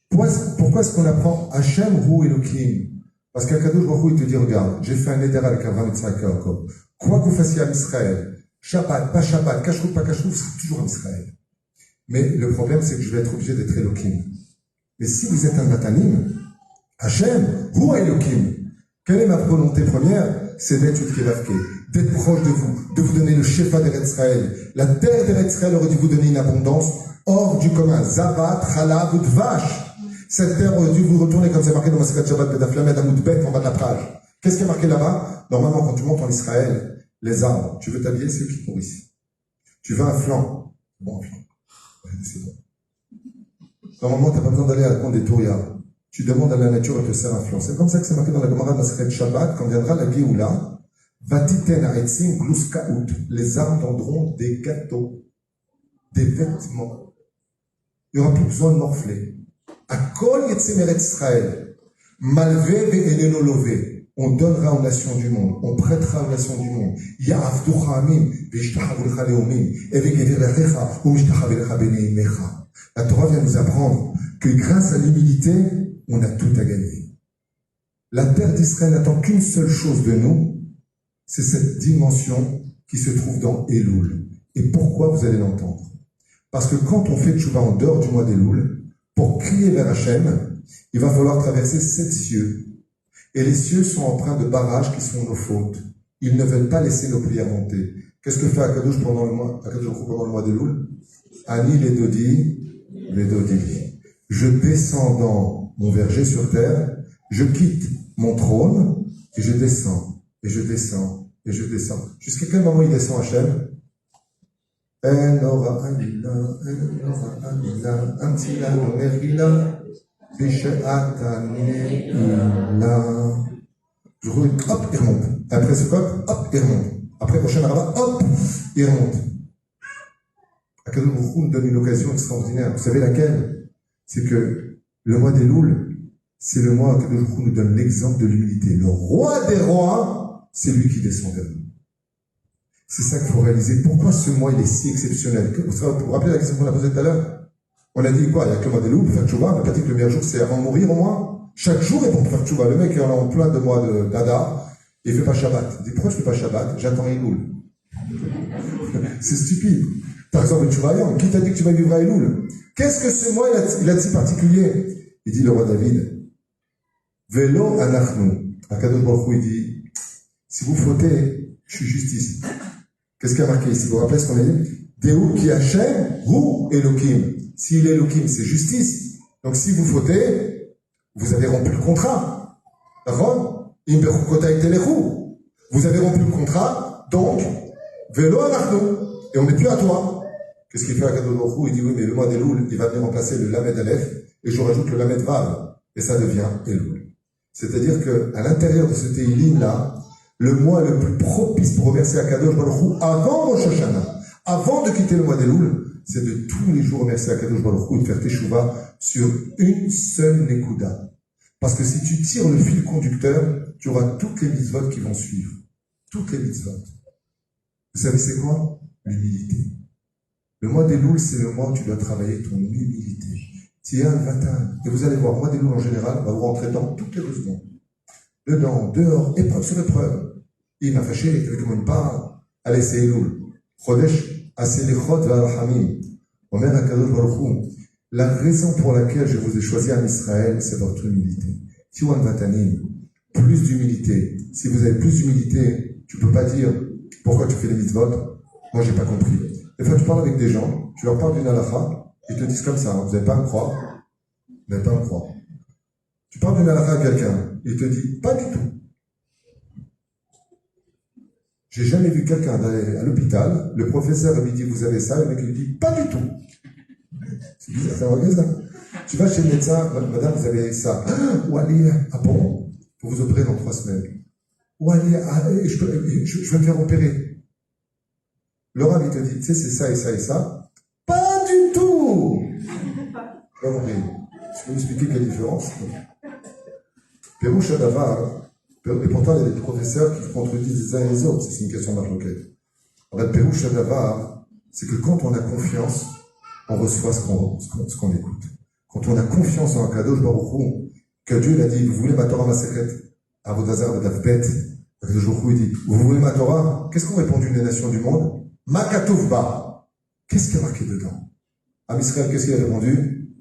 pourquoi est-ce qu'on apprend Hachem Hu Elokim? Parce qu'Akadosh Baruch Hu, il te dit, regarde, j'ai fait un éder avec Abraham et Yitzhak et Yaakov. Quoi que vous fassiez à Israël, Shabbat, pas Shabbat, Kashrut, pas Kashrut, vous serez toujours en Israël. Mais le problème, c'est que je vais être obligé d'être Elokim. Mais si vous êtes un Natanim, Hachem Hu Elokim, quelle est ma volonté première? C'est d'être Yudkevavke, d'être proche de vous donner le Shefa d'Eretz Israël. La terre d'Eretz Israël aurait dû vous donner une abondance hors du commun. Zavat, Chalav, Vache. Cette terre aurait dû vous retourner comme c'est marqué dans Masechet Shabbat Bedaflamed Amoudbet en bas de la page. Qu'est-ce qui est marqué là-bas? Normalement, quand tu montes en Israël, les arbres, tu veux t'habiller, c'est eux qui te nourrissent. Tu veux un flanc. Bon, un flanc. C'est bon. Normalement, tu n'as pas besoin d'aller à la compte des Touria. Tu demandes à la nature et te sert un flanc. C'est comme ça que c'est marqué dans la Gemara de Masechet Shabbat, quand viendra la Géoula, Vatiten Ha'etzim Gluskaout. Les arbres donneront des gâteaux, des vêtements. Il n'y aura plus besoin de morfler. Akol Yetzem Eretz Israël, Malvé ve'eneno lové. On donnera aux nations du monde, on prêtera aux nations du monde. Ya'avducha amim, ve'ishtachavu lecha leomim, evegever lechecha, u'mishtachavu lecha beneimecha. La Torah vient nous apprendre que grâce à l'humilité, on a tout à gagner. La terre d'Israël n'attend qu'une seule chose de nous, c'est cette dimension qui se trouve dans Elul. Et pourquoi vous allez l'entendre? Parce que quand on fait tchouva en dehors du mois d'Elul, pour crier vers Hachem, il va falloir traverser 7 cieux. Et les cieux sont empreints de barrages qui sont nos fautes. Ils ne veulent pas laisser nos prières monter. Qu'est-ce que fait Akadosh pendant le mois d'Elul? Ani les dodi. Je descends dans mon verger sur terre, je quitte mon trône, et je descends, et je descends, et je descends. Jusqu'à quel moment il descend Hachem? En aura anila, antila merila, bishe'ata neila. Hop, il remonte. Après ce coq, hop, il remonte. Après prochain rabat, hop, il remonte. Akadosh Baruch Hu nous donne une occasion extraordinaire. Vous savez laquelle? C'est que le mois d'Elul, c'est le mois où Akadosh Baruch Hu nous donne l'exemple de l'humilité. Le roi des rois, c'est lui qui descend vers nous. C'est ça qu'il faut réaliser. Pourquoi ce mois, il est si exceptionnel? Vous vous rappelez la question qu'on a posée tout à l'heure? On a dit quoi? Il n'y a que le mois d'Elul pour faire tchouva. On n'a pas dit que le meilleur jour, c'est avant de mourir au moins. Chaque jour est pour faire tchouva. Le mec, il est en plein de mois d'Adar. Il ne fait pas Shabbat. Il dit, pourquoi je ne fais pas Shabbat? J'attends Elul. C'est stupide. Par exemple, le tchouva, qui t'a dit que tu vas vivre à Elul? Qu'est-ce que ce mois, il a de si particulier? Il dit, le roi David, Velo anachnu. Akadosh Baruch Hu, il dit, si vous fautez, je suis justice. Qu'est-ce qu'il y a marqué ici? Vous vous rappelez ce qu'on a dit? Deu ki Hachem, Hu Elokim. S'il est Elokim, c'est justice. Donc si vous fautez, vous avez rompu le contrat. D'accord? Vous avez rompu le contrat, donc, Velo anachnu. Et on n'est plus à toi. Qu'est-ce qu'il fait à Kadosh Baruch Hu? Il dit, oui, mais le mois d'Elul, il va venir remplacer le Lamed Aleph, et je rajoute le Lamed Vav. Et ça devient Elul. C'est-à-dire que, à l'intérieur de ce Teilim-là, le mois le plus propice pour remercier Akadosh Baruch Hu avant Rosh Hashanah, avant de quitter le mois d'Elul, c'est de tous les jours remercier Akadosh Baruch Hu et de faire teshuva sur une seule nekuda. Parce que si tu tires le fil conducteur, tu auras toutes les mitzvot qui vont suivre. Toutes les mitzvot. Vous savez c'est quoi? L'humilité. Le mois d'Elul, c'est le mois où tu dois travailler ton humilité. Tiens, vatan. Et vous allez voir, le mois d'Elul en général va vous rentrer dedans toutes les 2 secondes. Dedans, dehors, épreuve sur épreuve. Il m'a fâché, il ne me pas. Allez, c'est Elul. Chodesh, Aselichot V'Arhamim. Omer Akadosh Baruch Hu. La raison pour laquelle je vous ai choisi en Israël, c'est votre humilité. Tiwan Vatanim. Plus d'humilité. Si vous avez plus d'humilité, tu ne peux pas dire pourquoi tu fais les mitzvot. Moi, j'ai pas compris. Des fois, tu parles avec des gens, tu leur parles d'une halakha, ils te disent comme ça, vous n'allez pas me croire. Vous n'allez pas me croire. Tu parles d'une halakha à quelqu'un, il te dit, pas du tout. J'ai jamais vu quelqu'un d'aller à l'hôpital, le professeur lui dit vous avez ça, le mec lui dit pas du tout. C'est bizarre, ça regarde ça. Tu vas chez le médecin, madame vous avez ça. Ou allez, ah bon, pour vous opérer dans 3 semaines. Ou allez, je vais me faire opérer. Laura il te dit, tu sais c'est ça et ça et ça. Pas du tout. Je vais compris. Tu peux m'expliquer quelle différence? Pérouche Adavar, et pourtant il y a des professeurs qui contredisent les uns et les autres, c'est une question d'arloquette. En fait, Pérouche Adavar, c'est que quand on a confiance, on reçoit ce qu'on écoute. Quand on a confiance dans un cadeau, que Dieu il a dit, vous voulez ma Torah Maseret, à vos hasards de Davbet, le jour où il dit, vous voulez ma Torah? Qu'est-ce qu'ont répondu les nations du monde? Makatouvba. Qu'est-ce qu'il y a marqué dedans? À Israël, qu'est-ce qu'il a répondu?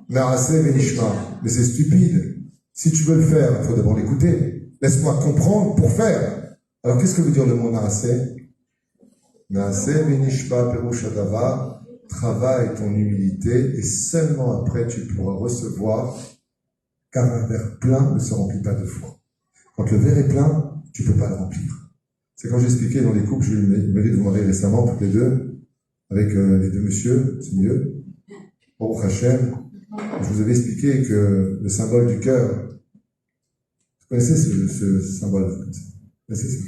Naase Benishma. Mais c'est stupide. Si tu veux le faire, il faut d'abord l'écouter. Laisse-moi comprendre pour faire. Alors, qu'est-ce que veut dire le mot Naase? Naase Benishma Perushadava. Travaille ton humilité et seulement après tu pourras recevoir, car un verre plein ne se remplit pas 2 fois. Quand le verre est plein, tu ne peux pas le remplir. C'est quand j'ai expliqué dans les couples, je me mérite de vous marier récemment, toutes les deux, avec les 2 messieurs, c'est mieux. Baruch Hashem, je vous avais expliqué que le symbole du cœur, vous connaissez ce symbole? Vous connaissez ça?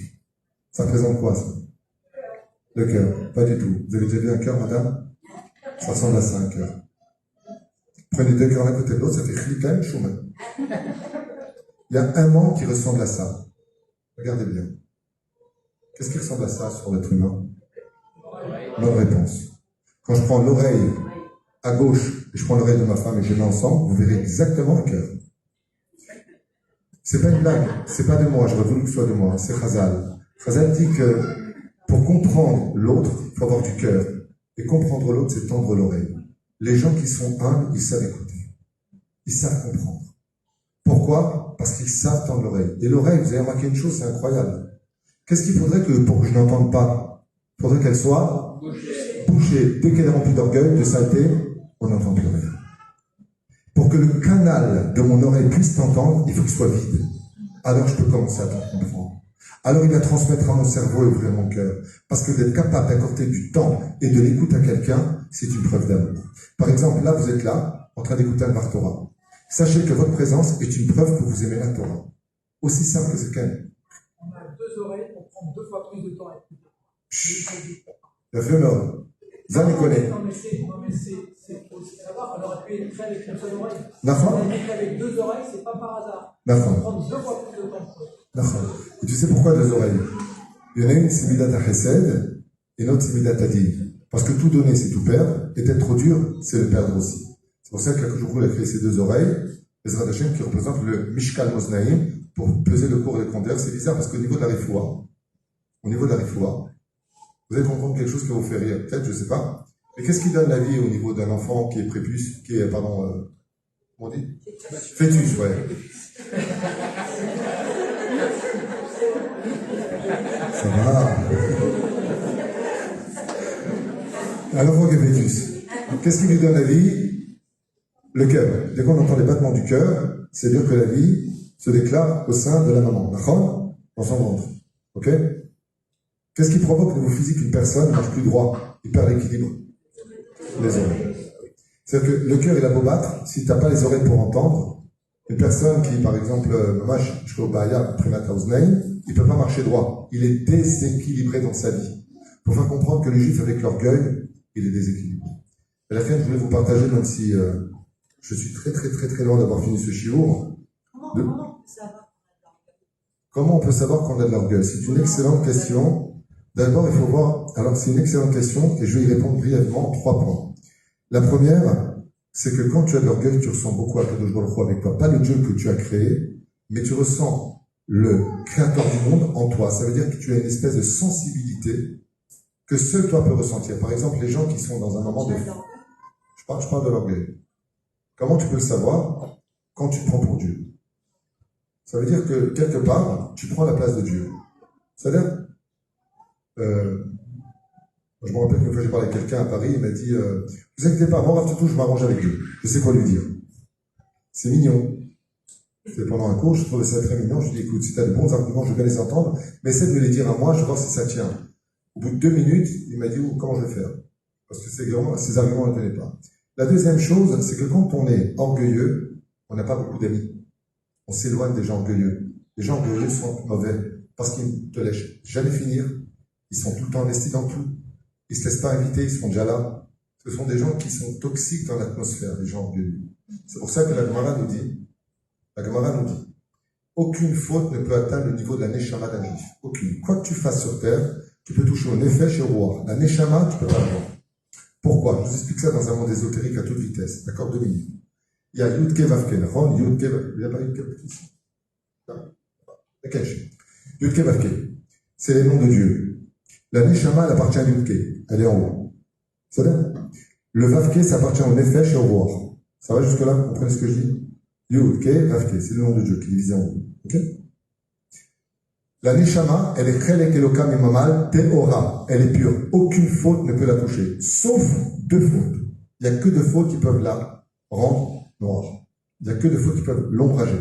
Ça représente quoi, ça? Le cœur, pas du tout. Vous avez déjà vu un cœur, madame? Ça ressemble à ça, un cœur. Prenez 2 cœurs l'un côté de l'autre, ça fait Chlikan Shuman. Il y a un membre qui ressemble à ça. Regardez bien. Qu'est-ce qui ressemble à ça sur l'être humain? Bonne réponse. Quand je prends l'oreille à gauche et je prends l'oreille de ma femme et je les mets ensemble, vous verrez exactement un cœur. C'est pas une blague, c'est pas de moi, j'aurais voulu que ce soit de moi, c'est Chazal. Chazal dit que pour comprendre l'autre, il faut avoir du cœur. Et comprendre l'autre, c'est tendre l'oreille. Les gens qui sont humbles, ils savent écouter. Ils savent comprendre. Pourquoi? Parce qu'ils savent tendre l'oreille. Et l'oreille, vous avez remarqué une chose, c'est incroyable. Qu'est-ce qu'il faudrait pour que je n'entende pas? Il faudrait qu'elle soit bouchée. Dès qu'elle est remplie d'orgueil, de saleté, on n'entend plus rien. Pour que le canal de mon oreille puisse t'entendre, il faut qu'il soit vide. Alors je peux commencer à t'en comprendre. Alors il va transmettre à mon cerveau et ouvrir mon cœur. Parce que d'être capable d'accorder du temps et de l'écoute à quelqu'un, c'est une preuve d'amour. Par exemple, là, vous êtes là, en train d'écouter un Bar Torah. Sachez que votre présence est une preuve que vous aimez la Torah. Aussi simple que c'est qu'elle. On a 2 oreilles pour prendre 2 fois plus de temps à écouter. La fumeur. Ça me connaît. Non, mais c'est aussi savoir, on aurait pu écrire avec une seule oreille. D'accord. On a écrit avec 2 oreilles, c'est pas par hasard. D'accord. On prend 2 fois plus de temps. D'accord. Et tu sais pourquoi 2 oreilles? Il y en a une, c'est Midat HaChesed, et l'autre, c'est Midat HaDin. Parce que tout donner, c'est tout perdre, et être trop dur, c'est le perdre aussi. C'est pour ça que Kadosh a créé ces 2 oreilles, les Radachem, qui représentent le Mishkal Moznaïm, pour peser le cours et le condère. C'est bizarre parce qu'au niveau de la Rifoua, vous allez comprendre quelque chose qui vous fait rire. Peut-être, je ne sais pas. Mais qu'est-ce qui donne la vie au niveau d'un enfant qui est prépuce, comment on dit? Fœtus, ouais. Ça va. Un enfant qui est fœtus. Qu'est-ce qui lui donne la vie? Le cœur. Dès qu'on entend les battements du cœur, c'est dire que la vie se déclare au sein de la maman. D'accord? Dans son ventre. Ok? Qu'est-ce qui provoque au niveau physique une personne ne marche plus droit? Il perd l'équilibre. Les oreilles. C'est-à-dire que le cœur, il a beau battre, si tu n'as pas les oreilles pour entendre, une personne qui, par exemple, il ne peut pas marcher droit. Il est déséquilibré dans sa vie. Il faut faire comprendre que les juifs, avec l'orgueil, il est déséquilibré. À la fin, je voulais vous partager, même si je suis très loin d'avoir fini ce shiur. Comment on peut savoir qu'on a de l'orgueil? C'est une excellente question. D'abord, il faut voir. Alors, c'est une excellente question et je vais y répondre brièvement en 3 points. La première, c'est que quand tu as de l'orgueil, tu ressens beaucoup à Kadosh Baruch Hu avec toi. Pas le Dieu que tu as créé, mais tu ressens le créateur du monde en toi. Ça veut dire que tu as une espèce de sensibilité que seul toi peux ressentir. Par exemple, les gens qui sont dans un moment de... Je parle de l'orgueil. Comment tu peux le savoir? Quand tu te prends pour Dieu. Ça veut dire que, quelque part, tu prends la place de Dieu. C'est-à-dire, je me rappelle qu'une fois j'ai parlé avec quelqu'un à Paris, il m'a dit, vous inquiétez pas, moi, tout, je m'arrange avec Dieu. Je sais quoi lui dire. C'est mignon. C'était pendant un cours, je trouvais ça très mignon. Je dis, écoute, si tu as de bons arguments, je vais les entendre, mais essaie de me les dire à moi, je vais voir si ça tient. Au bout de 2 minutes, il m'a dit, comment je vais faire? Parce que ces arguments, on ne les connaît pas. La deuxième chose, c'est que quand on est orgueilleux, on n'a pas beaucoup d'amis. On s'éloigne des gens orgueilleux. Les gens orgueilleux sont mauvais parce qu'ils ne te laissent jamais finir. Ils sont tout le temps investis dans tout. Ils ne se laissent pas inviter, ils sont déjà là. Ce sont des gens qui sont toxiques dans l'atmosphère, les gens orgueilleux. C'est pour ça que la Gemara nous dit, aucune faute ne peut atteindre le niveau de la Neshama d'un juif. Aucune. Quoi que tu fasses sur terre, tu peux toucher au Nefesh et au roi. La Neshama, tu peux pas le voir. Pourquoi? Je vous explique ça dans un monde ésotérique à toute vitesse. D'accord? 2 minutes. Il y a Yud Ke Vav Ke. Yud Ke Vav Ke. Il n'y a pas Yud Ke Vav Ke ici. Yud Ke Vav Ke. C'est les noms de Dieu. La Neshama, elle appartient à Yud Ke. Elle est en haut. C'est vrai? Le Vav Ke, ça appartient au Nefesh et au roi. Ça va jusque-là? Vous comprenez ce que je dis? Yud Ke Vav Ke. C'est le nom de Dieu qui est divisé en haut. Ok? La Neshama, elle est Chelek Elokam Imamal Teora. Elle est pure. Aucune faute ne peut la toucher. Sauf 2 fautes. Il n'y a que 2 fautes qui peuvent la rendre noire. Il n'y a que 2 fautes qui peuvent l'ombrager.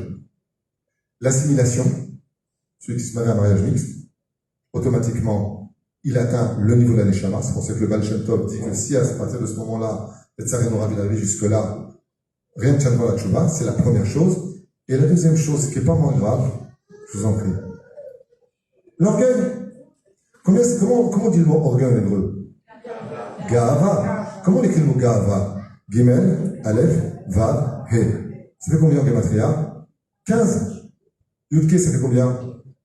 L'assimilation. Celui qui se marie à un mariage mixte, automatiquement, il atteint le niveau de la Neshama. C'est pour ça que le Baal Shem Tov dit que si à partir de ce moment-là, le Tzaren aura bien arrivé jusque-là, rien ne tiendra la Tchouba. C'est la première chose. Et la deuxième chose, qui n'est pas moins grave, je vous en prie. L'orgueil. Comment on dit le mot orgueil en hébreu? Ga'ava. Comment on écrit le mot Ga'ava? Gimel, Aleph, Vav, He. Ça fait combien en Gematria? 15. Yudke, ça fait combien?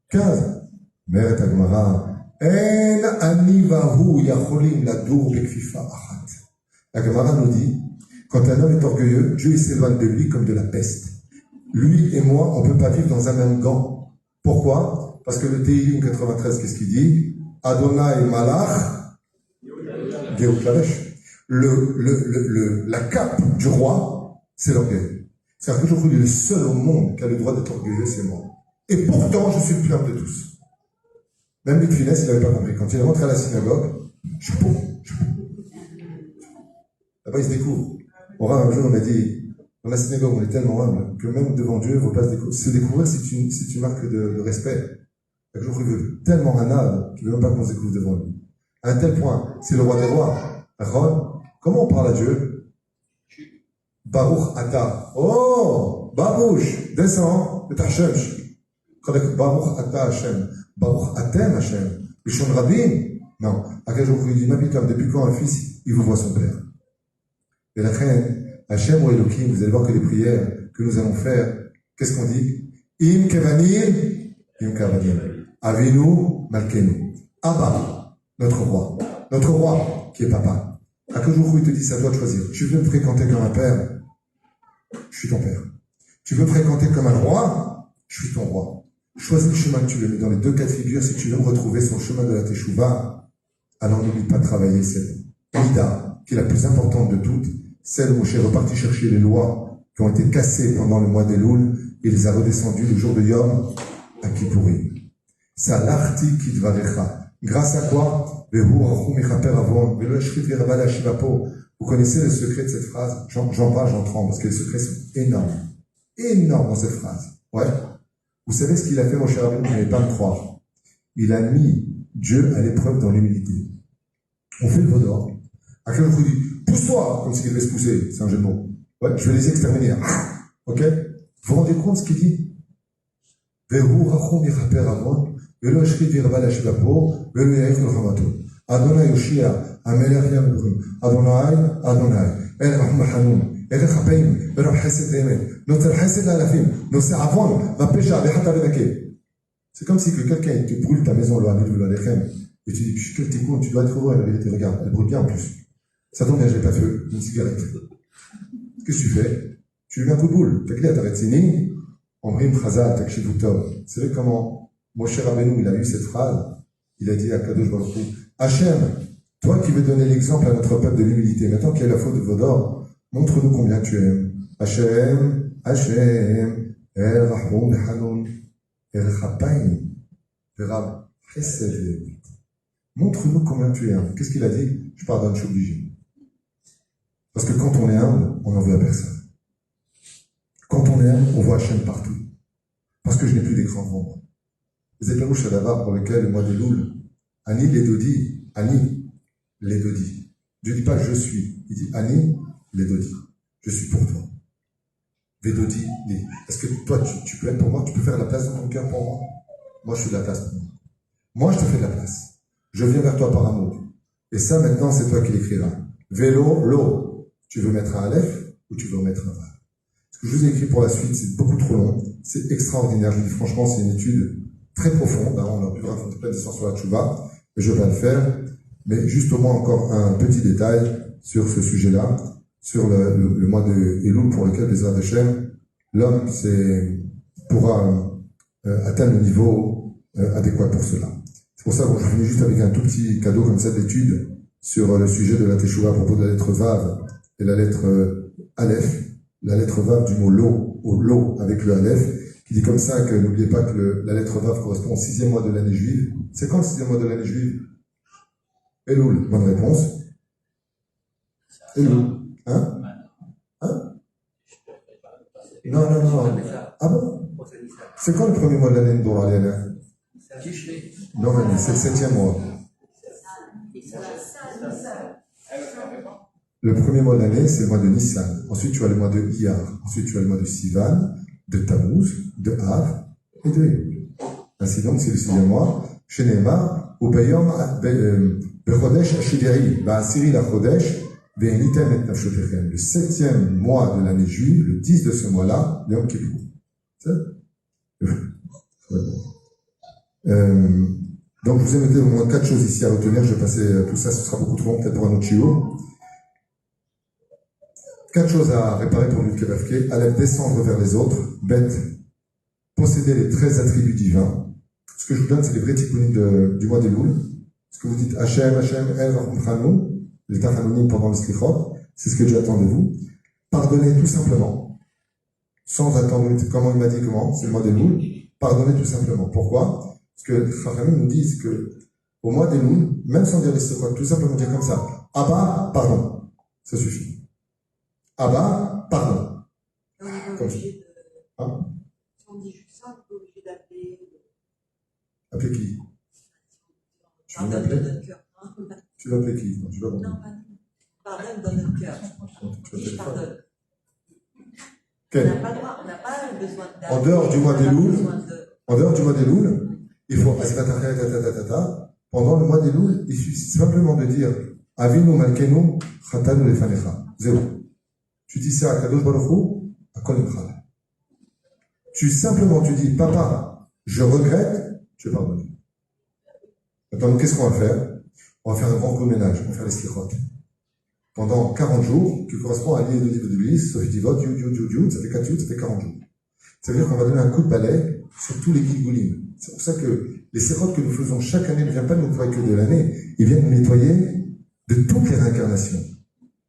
15. Meret Agmara. En anivahu yacholim ladur bekfifa achat. La Gemara nous dit, quand un homme est orgueilleux, Dieu il s'éloigne de lui comme de la peste. Lui et moi, on ne peut pas vivre dans un même gant. Pourquoi? Parce que le Tehillim 93, qu'est-ce qu'il dit? Adonai Malach Geut Lavesh. La cape du roi, c'est l'orgueil. C'est-à-dire que je crois qu'il est le seul au monde qui a le droit d'être orgueilleux, c'est moi. Et pourtant, je suis le plus humble de tous. Même Luc Finesse, il n'avait pas compris. Quand il est rentré à la synagogue, chapeau. Là-bas, il se découvre. Un jour, on a dit, dans la synagogue, on est tellement humble que même devant Dieu, il ne faut pas se découvrir si tu marques de respect. Il veut tellement un âme qu'il ne veut même pas qu'on se découvre devant lui. À un tel point, c'est le roi des rois. Ron, comment on parle à Dieu? Baruch Ata. Oh, Baruch, descends, et Hashem. Baruch Ata Hashem. Baruch Atem Hashem. Bishon Rabin. Non. À quel jour il dit, Mabitam, depuis quand un fils, il vous voit son père? Et la reine, Hashem ou Elohim, vous allez voir que les prières que nous allons faire, qu'est-ce qu'on dit? Im Kevanim, Im Kevanim. Avinu Malkenu. Abba, notre roi qui est papa. À quel jour il te dit, c'est à toi de choisir. Tu veux me fréquenter comme un père? Je suis ton père. Tu veux me fréquenter comme un roi? Je suis ton roi. Choisis le chemin que tu veux. Mais dans les 2 cas de figure, si tu veux me retrouver sur le chemin de la Teshuvah, alors n'oublie pas de travailler cette Mida, qui est la plus importante de toutes, celle où Moshe est reparti chercher les lois qui ont été cassées pendant le mois d'Elul, et les a redescendues le jour de Yom à Kippourim. Salarti kidvarecha. Grâce à quoi? Vous connaissez le secret de cette phrase? J'en parle, j'en tremble, parce que les secrets sont énormes. Énormes dans cette phrase. Ouais. Vous savez ce qu'il a fait, mon cher ami? Vous n'allez pas me croire. Il a mis Dieu à l'épreuve dans l'humilité. On fait le veau d'or. À quel moment il dit, pousse-toi, comme s'il devait se pousser. C'est un jeu de mots. Ouais, je vais les exterminer. Ok? Vous vous rendez compte de ce qu'il dit? Vehu rachum yichaper avon, velo yashchit virba lashvapo, velo yaich l'chamato. Adonai Yoshia, Amelech Yamdurim. Adonai, El Rahum Hanun, El Chapeim, Velo Chesed Emet, Noter Chesed l'alafim, Noser avon, va pécha, vechata venake. C'est comme si que quelqu'un te brûle ta maison, le Hanid ou le Lechem, et tu dis, quel t'es con, tu dois être heureux, la vérité, regarde, elle brûle bien en plus. Ça tombe bien, j'ai pas de feu, une cigarette. Qu'est-ce que tu fais? Tu lui mets un coup de boule. T'as clair, t'arrêtes Sini, Omrim Chazal, Takshivu Tov. Vous savez comment Moshe Rabbeinu, il a eu cette phrase? Il a dit à Kadosh Baruch Hu, Hachem, toi qui veux donner l'exemple à notre peuple de l'humilité, maintenant qu'il y a la faute de Vodor, montre-nous combien tu aimes. Hachem, El Rahum Hanun, El Chapaim, Verab Chesed. Montre-nous combien tu es humble. Qu'est-ce qu'il a dit? Je pardonne, je suis obligé. Parce que quand on est humble, on n'en veut à personne. Quand on aime, on voit Hachem partout. Parce que je n'ai plus d'écran devant moi. Les Epérouches Shadavar pour lequel le mois des Loul, Ani Ledodi, Ani Ledodi. Dieu ne dit pas je suis, il dit Ani Ledodi. Je suis pour toi. Vedodi, dit. Est-ce que toi tu peux être pour moi? Tu peux faire la place dans ton cœur pour moi? Moi je suis de la place pour moi. Moi je te fais de la place. Je viens vers toi par amour. Et ça maintenant c'est toi qui l'écriras. Vélo, l'eau. Tu veux mettre un Aleph ou tu veux mettre un Vav? Ce que je vous ai écrit pour la suite, c'est beaucoup trop long. C'est extraordinaire. Je vous dis franchement, c'est une étude très profonde. On a pu raconter plein d'histoires sur la tchouva, mais je vais pas le faire. Mais juste au moins encore un petit détail sur ce sujet-là, sur le mois de Elul pour lequel les Hashem, l'homme pourra atteindre le niveau adéquat pour cela. C'est pour ça que je finis juste avec un tout petit cadeau comme ça d'étude sur le sujet de la Teshuvah à propos de la lettre Vav et la lettre Aleph, la lettre Vav du mot l'eau avec le Aleph, qui dit comme ça que n'oubliez pas que la lettre Vav correspond au 6e mois de l'année juive. C'est quand le 6e mois de l'année juive? Elul, bonne réponse. Elul. Hein? Non. Ah bon? C'est quand le premier mois de l'année de Dora Léana? Non, mais c'est le 7e mois. Le premier mois de l'année, c'est le mois de Nissan. Ensuite, tu as le mois de Iyar. Ensuite, tu as le mois de Sivan, de Tammuz, de Av et de Elul. Ainsi donc, c'est le 6e mois. Chez Neymar, au Bayom, Bechodesh Ashideri, Ba'asiri la Chodesh, Ve'enitem et Nafshotechem. Le 7e mois de l'année juive, le 10 de ce mois-là, Yom Kippur. Donc, je vous ai noté au moins 4 choses ici à retenir. Je vais passer tout ça, ce sera beaucoup trop long, peut-être pour un autre chiot. 4 choses à réparer pour Yud Kevavke. Aleph, descendre vers les autres. Bête, posséder les 13 attributs divins. Ce que je vous donne, c'est les vrais tikkunim du mois des Loul. Ce que vous dites Hachem, El, Rachum Chanou, les Tachanonim pendant le Slichot, c'est ce que Dieu attend de vous. Pardonnez tout simplement. Sans attendre, comment il m'a dit comment? C'est le mois des Loul. Pardonnez tout simplement. Pourquoi? Parce que les Chachamim nous disent que au mois des Loul, même sans dire les Slichot, tout simplement dire comme ça, Abba, pardon. Ça suffit. Abba, pardon. Comme ça. Hein? Si on dit juste ça, on est obligé d'appeler. Appeler qui? Tu veux Pardonne dans m'appeler? notre cœur. Tu vas appeler qui? Non, tu vas Non, pardonne dans notre cœur. Je pardonne. Okay. On n'a pas le droit, on n'a pas besoin d'appeler. En dehors du mois des Loul, il faut pendant le mois des Loul, il suffit simplement de dire Avinu Malkenu Chatanu Lefanecha. Zéro. Tu dis ça à Kadosh Baruch Hu, à Kol Imchal. Tu dis papa, je regrette, je vais pardonner. Maintenant, qu'est-ce qu'on va faire? On va faire un grand ménage, on va faire les slichot. Pendant 40 jours, qui correspond à l'île de livre de l'Église, Sophie Divot, Yud, ça fait 4 Yud, ça fait 40 jours. Ça veut dire qu'on va donner un coup de balai sur tous les Gilgulim. C'est pour ça que les slichot que nous faisons chaque année ne viennent pas nous nettoyer que de l'année, ils viennent nous nettoyer de toutes les réincarnations.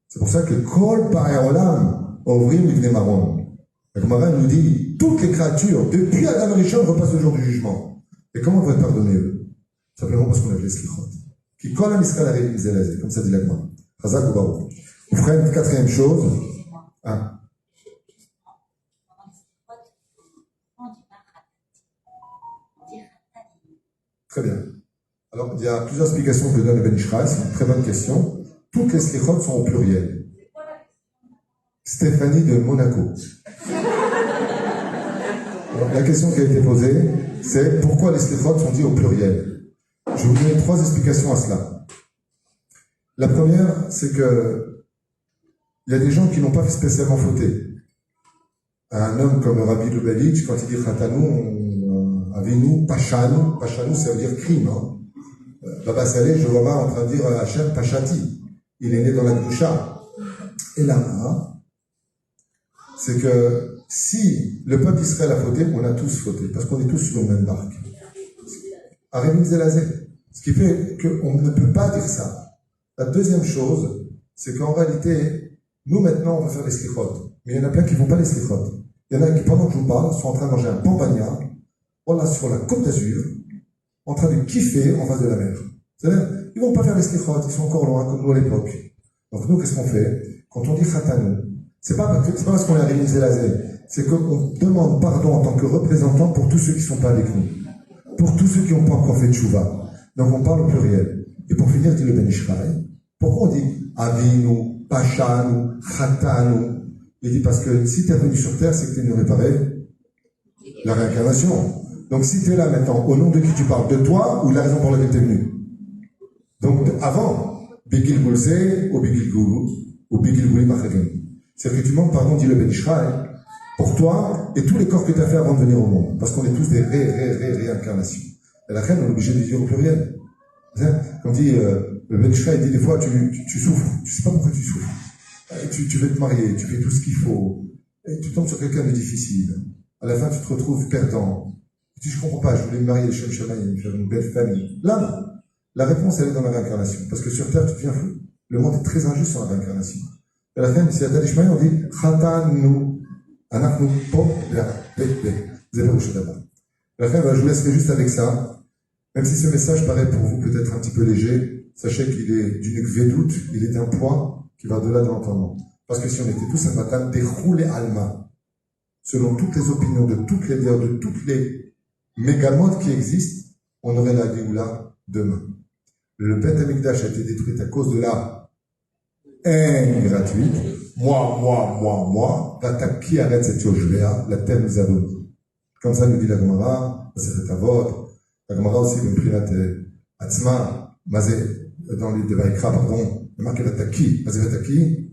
C'est pour ça que Kol Pa'erolam Ovrim Ibn Maron. La Gemara nous dit, toutes les créatures, depuis Adam Rishon, repassent le jour du jugement. Et comment on va être pardonné eux? Simplement parce qu'on a fait les slichot. Qui colle à Miskal Arim Zelazé, comme ça dit la Gemara. Chazak ou Baruch. Vous ferez une 4e chose. Ah. Très bien. Alors, il y a plusieurs explications que donne Ben Ishraï, c'est une très bonne question. Toutes les slichot sont au pluriel. Stéphanie de Monaco. Alors, la question qui a été posée, c'est pourquoi les slichot sont dits au pluriel? Je vais vous donner 3 explications à cela. La première, c'est que il y a des gens qui n'ont pas spécialement fauté. Un homme comme Rabbi Lubavitch, quand il dit Chatanu, Avinu, Pachanu, Pachanu, ça veut dire crime. Hein. Baba Saleh, je vois pas en train de dire Hachem Pachati. Il est né dans la Gdusha. Et là, c'est que si le peuple d'Israël a fauté, on a tous fauté, parce qu'on est tous sur le même barque. Arémine Zelazé. Ce qui fait qu'on ne peut pas dire ça. La deuxième chose, c'est qu'en réalité, nous maintenant, on va faire les slichot. Mais il y en a plein qui ne font pas les slichot. Il y en a qui, pendant que je vous parle, sont en train de manger un pambagna, voilà, sur la Côte d'Azur, en train de kiffer en face de la mer. C'est-à-dire, ils ne vont pas faire les slichot, ils sont encore loin, comme nous à l'époque. Donc nous, qu'est-ce qu'on fait? Quand on dit Chatanu, c'est pas parce qu'on est à Rémi Zelazé, c'est qu'on demande pardon en tant que représentant pour tous ceux qui ne sont pas avec nous. Pour tous ceux qui n'ont pas encore fait de tchouva. Donc on parle au pluriel. Et pour finir, dit le Ben Ishraï. Pourquoi on dit Avinu, Pachanu, Khatanu? Il dit parce que si tu es venu sur terre, c'est que tu es venu réparer la réincarnation. Donc si tu es là maintenant, au nom de qui tu parles? De toi ou la raison pour laquelle tu es venu? Donc avant, Bigil Goulze ou Bigil Goulou ou Bigil Gouli Machagen. C'est-à-dire que tu demandes pardon, dit le Ben Ishraï, pour toi et tous les corps que tu as fait avant de venir au monde. Parce qu'on est tous des réincarnations. Et la reine, on est obligé de vivre au pluriel. Comme dit le Ben Ishraï, il dit des fois, tu souffres. Tu sais pas pourquoi tu souffres. Tu veux te marier, tu fais tout ce qu'il faut. Et tu tombes sur quelqu'un de difficile. À la fin, tu te retrouves perdant. Tu dis, je comprends pas, je voulais me marier, Shem Shamaï, faire une belle famille. Là, la réponse, elle est dans la réincarnation. Parce que sur terre, tu deviens fou. Le monde est très injuste sur la réincarnation. Et à la fin, si à Talishmaï, on dit, Khatanu, Anachnu, Pop, Zéro Shadaba. À la fin, je vous laisserai juste avec ça. Même si ce message paraît pour vous peut-être un petit peu léger, sachez qu'il est d'une védoute, il est un poids qui va au-delà de l'entendement. Parce que si on était tous un matin déroulé alma, selon toutes les opinions de toutes les dires, de toutes les mégamodes qui existent, on aurait la Géoula demain. Le Beth Amikdash a été détruit à cause de la haine gratuite. Moi. Qui arrête cette Yoshvéa, la terre nous a donné. Comme ça nous dit la Gemara, c'est ta vote. La Gemara aussi, le Prinat Atzma, Mazé, dans le livre de Vaikra, pardon, il marque Vataki, Mazé Vataki,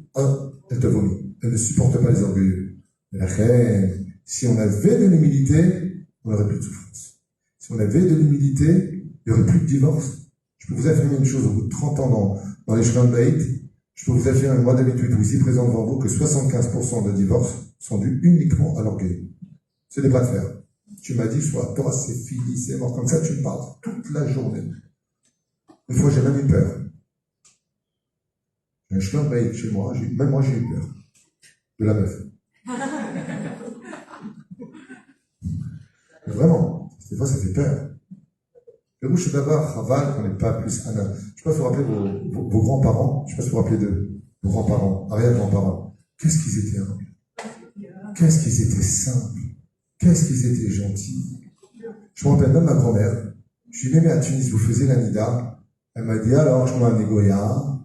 elle te vomit. Elle ne supporte pas les orgueilleux. Mais la reine, si on avait de l'humilité, on n'aurait plus de souffrance. Si on avait de l'humilité, il n'y aurait plus de divorce. Je peux vous affirmer une chose, au bout de 30 ans dans les chemins de Baït, je peux vous affirmer, moi d'habitude, ou ici présent devant vous, que 75% de divorces sont dus uniquement à l'orgueil. C'est des bras de fer. Tu m'as dit, soit toi, c'est fini, c'est mort. Comme ça, tu me parles toute la journée. Une fois, j'ai même eu peur. J'ai un chemin de Baït chez moi, même moi, j'ai eu peur. De la meuf. Mais vraiment, des fois, ça fait peur. Le bouche d'abord, Chaval, qu'on n'est pas plus un. Je ne sais pas si vous rappelez vos grands-parents, je ne sais pas si vous vous rappelez de vos grands-parents, arrière-grands-parents. Qu'est-ce qu'ils étaient humbles. Qu'est-ce qu'ils étaient simples. Qu'est-ce qu'ils étaient gentils. Je me rappelle même ma grand-mère. Je suis né à Tunis, vous faisiez la Nida. Elle m'a dit, alors, je suis un Négoya.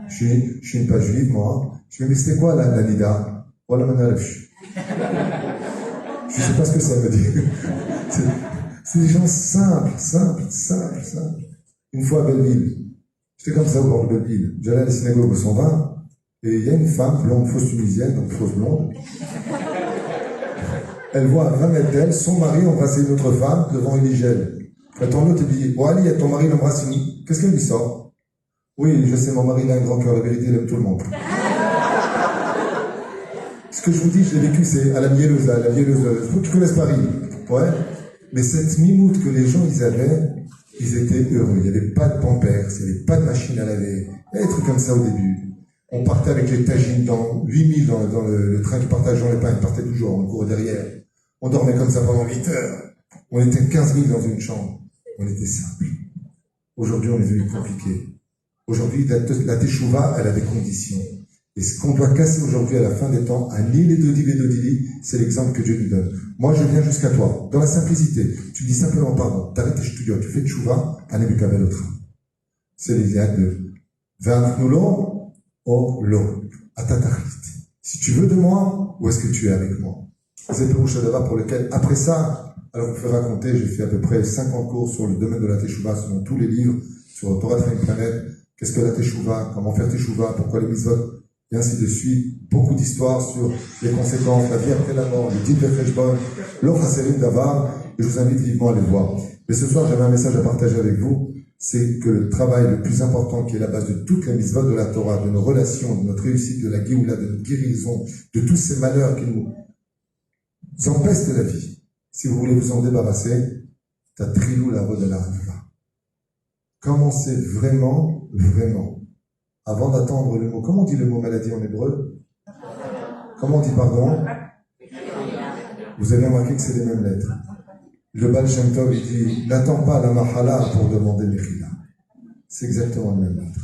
Je suis une pas juive, moi. Je lui ai dit, mais c'était quoi la Nida? Voilà, maintenant, je ne sais pas ce que ça veut dire. C'est des gens simples. Une fois à Belleville, j'étais comme ça au bord de Belleville. J'allais à la synagogue au 120, et il y a une femme blonde, fausse tunisienne, donc fausse blonde. Elle voit à 20 mètres d'elle son mari embrasser une autre femme devant une hygiène. Elle tombe l'autre et dit, oh Ali, ton mari l'embrasse une. Qu'est-ce qu'elle lui sort? Oui, je sais, mon mari il a un grand cœur, la vérité, il aime tout le monde. Ce que je vous dis, je l'ai vécu, c'est à la mielleuse. Faut que tu connaisses Paris. Ouais. Mais cette mimoute que les gens, ils avaient, ils étaient heureux. Il n'y avait pas de pampers, il n'y avait pas de machine à laver. Il y avait des trucs comme ça au début. On partait avec les tagines dans 8000 dans le train qui partage dans les pains, il partait toujours, on courait derrière. On dormait comme ça pendant 8 heures. On était 15 000 dans une chambre. On était simple. Aujourd'hui, on est devenu compliqué. Aujourd'hui, la teshuva, elle a des conditions. Et ce qu'on doit casser aujourd'hui à la fin des temps, à ni les Dodili, c'est l'exemple que Dieu nous donne. Moi, je viens jusqu'à toi, dans la simplicité. Tu dis simplement pardon, t'arrêtes tes studios, tu fais tchouva, anebukabel otra. C'est les liens de Va'anachnulo o lo, atatachlit. Si tu veux de moi, où est-ce que tu es avec moi? C'est le Shadava pour lequel, après ça, alors je vous fais raconter, j'ai fait à peu près 50 cours sur le domaine de la teshuva, selon tous les livres, sur Torah Train Planet, qu'est-ce que la teshuva, comment faire teshuva, pourquoi les mitzvot, et ainsi de suite. Beaucoup d'histoires sur les conséquences, la vie après la mort, les types de Cheshbon, l'offre Serim d'Avar, et je vous invite vivement à les voir. Mais ce soir, j'avais un message à partager avec vous, c'est que le travail le plus important qui est la base de toutes les mitzvot de la Torah, de nos relations, de notre réussite, de la Géoula, de notre guérison, de tous ces malheurs qui nous empestent la vie. Si vous voulez vous en débarrasser, t'as trilou la route de la Riva. Commencez vraiment, avant d'attendre le mot. Comment on dit le mot maladie en hébreu? Comment on dit pardon? Vous avez remarqué que c'est les mêmes lettres. Le Baal Shem Tov, il dit, n'attends pas la mahala pour demander Mechila. C'est exactement les mêmes lettres.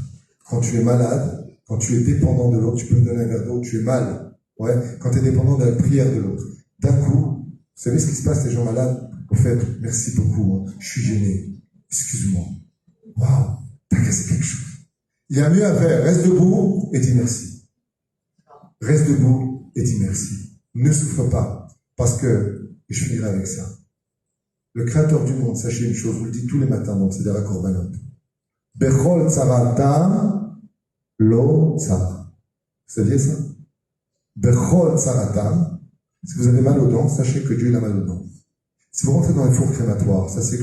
Quand tu es malade, quand tu es dépendant de l'autre, tu peux me donner un verre d'eau, tu es mal. Ouais, quand tu es dépendant de la prière de l'autre. D'un coup, vous savez ce qui se passe, les gens malades? Au fait, merci beaucoup, hein. Je suis gêné. Excuse-moi. Waouh, t'as cassé quelque chose. Il y a mieux à faire. Reste debout et dis merci. Reste debout et dis merci. Ne souffre pas. Parce que, et je finirai avec ça. Le Créateur du monde, sachez une chose, je vous le dis tous les matins dans le Seder HaKorbanot. Bechol tsaratam lo tsar. Vous saviez ça? Bechol tsaratam. Si vous avez mal aux dents, sachez que Dieu il a mal aux dents. Si vous rentrez dans les fours crématoires, sachez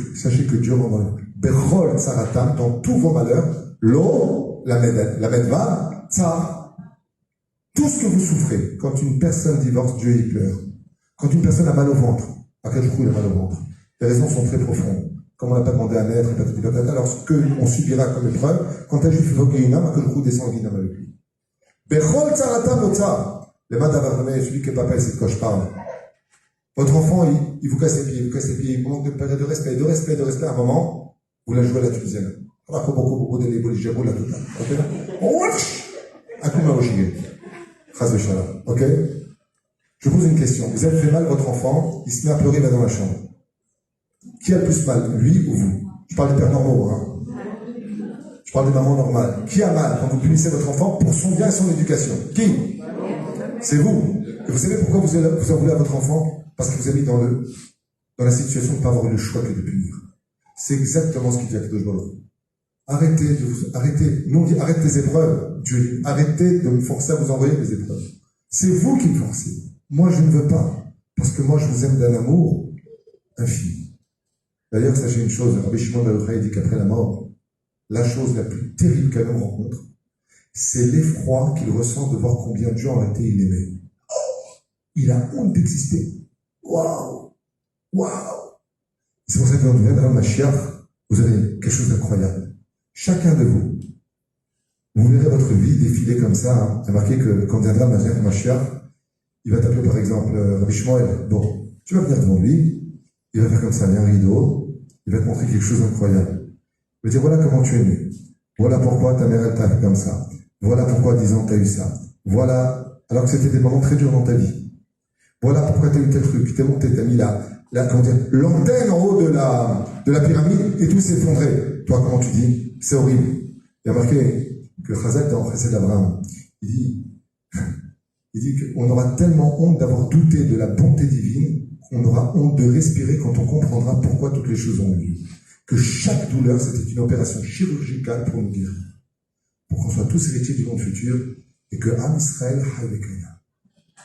que Dieu rentre dans les Bechol tsaratam, dans tous vos malheurs, lo, la medva, tsar. Tout ce que vous souffrez, quand une personne divorce, Dieu y pleure. Quand une personne a mal au ventre, à quel coup il a mal au ventre? Les raisons sont très profondes. Comme on n'a pas demandé à naître, alors ce qu'on subira comme épreuve, quand un juif évoque une âme, à quel coup descend une âme avec lui. Bechol tsaratam lo tsar. Les mains d'Abraham, celui que papa, c'est de quoi je parle. Votre enfant, il vous casse les pieds, il vous manque de respect, à un moment, vous la jouez à la Tunisienne. Un coup ma ok? Je vous pose une question. Vous avez fait mal votre enfant, il se met à pleurer, il va dans la chambre. Qui a le plus mal, lui ou vous? Je parle des pères normaux, hein. Je parle des mamans normales. Qui a mal quand vous punissez votre enfant pour son bien et son éducation? Qui? C'est vous. Et vous savez pourquoi vous en voulez à votre enfant? Parce que vous avez mis dans la situation de ne pas avoir eu le choix que de punir. C'est exactement ce qu'il dit à Kadosh Baruch. Arrêtez. Nous on dit arrête tes épreuves. Dieu dit arrêtez de me forcer à vous envoyer des épreuves. C'est vous qui me forcez. Moi je ne veux pas. Parce que moi je vous aime d'un amour infini. D'ailleurs, sachez une chose, Rabbi Shimon Bar Yochai dit qu'après la mort, la chose la plus terrible qu'un homme rencontre, c'est l'effroi qu'il ressent de voir combien Dieu en réalité il aimait. Il a honte d'exister. Waouh! C'est pour ça que quand vous viendrez dans Mashiach, vous avez quelque chose d'incroyable. Chacun de vous verrez votre vie défiler comme ça. Hein. Remarquez que quand viendra Mashiach, il va t'appeler par exemple Rabbi Shmuel. Bon, tu vas venir devant lui, il va faire comme ça, il y a un rideau, il va te montrer quelque chose d'incroyable. Il va dire voilà comment tu es né. Voilà pourquoi ta mère elle t'a fait comme ça. Voilà pourquoi 10 ans tu as eu ça. Voilà, alors que c'était des moments très durs dans ta vie. Voilà pourquoi tu as eu tel truc, t'es monté, t'as mis l'antenne en haut de la pyramide et tout s'est effondré. Toi, comment tu dis? C'est horrible. Il y a marqué que Chazal dans Chesed d'Abraham, il dit qu'on aura tellement honte d'avoir douté de la bonté divine qu'on aura honte de respirer quand on comprendra pourquoi toutes les choses ont eu lieu. Que chaque douleur, c'était une opération chirurgicale pour nous guérir. Pour qu'on soit tous héritiers du monde futur et que Am Israël Havekaya,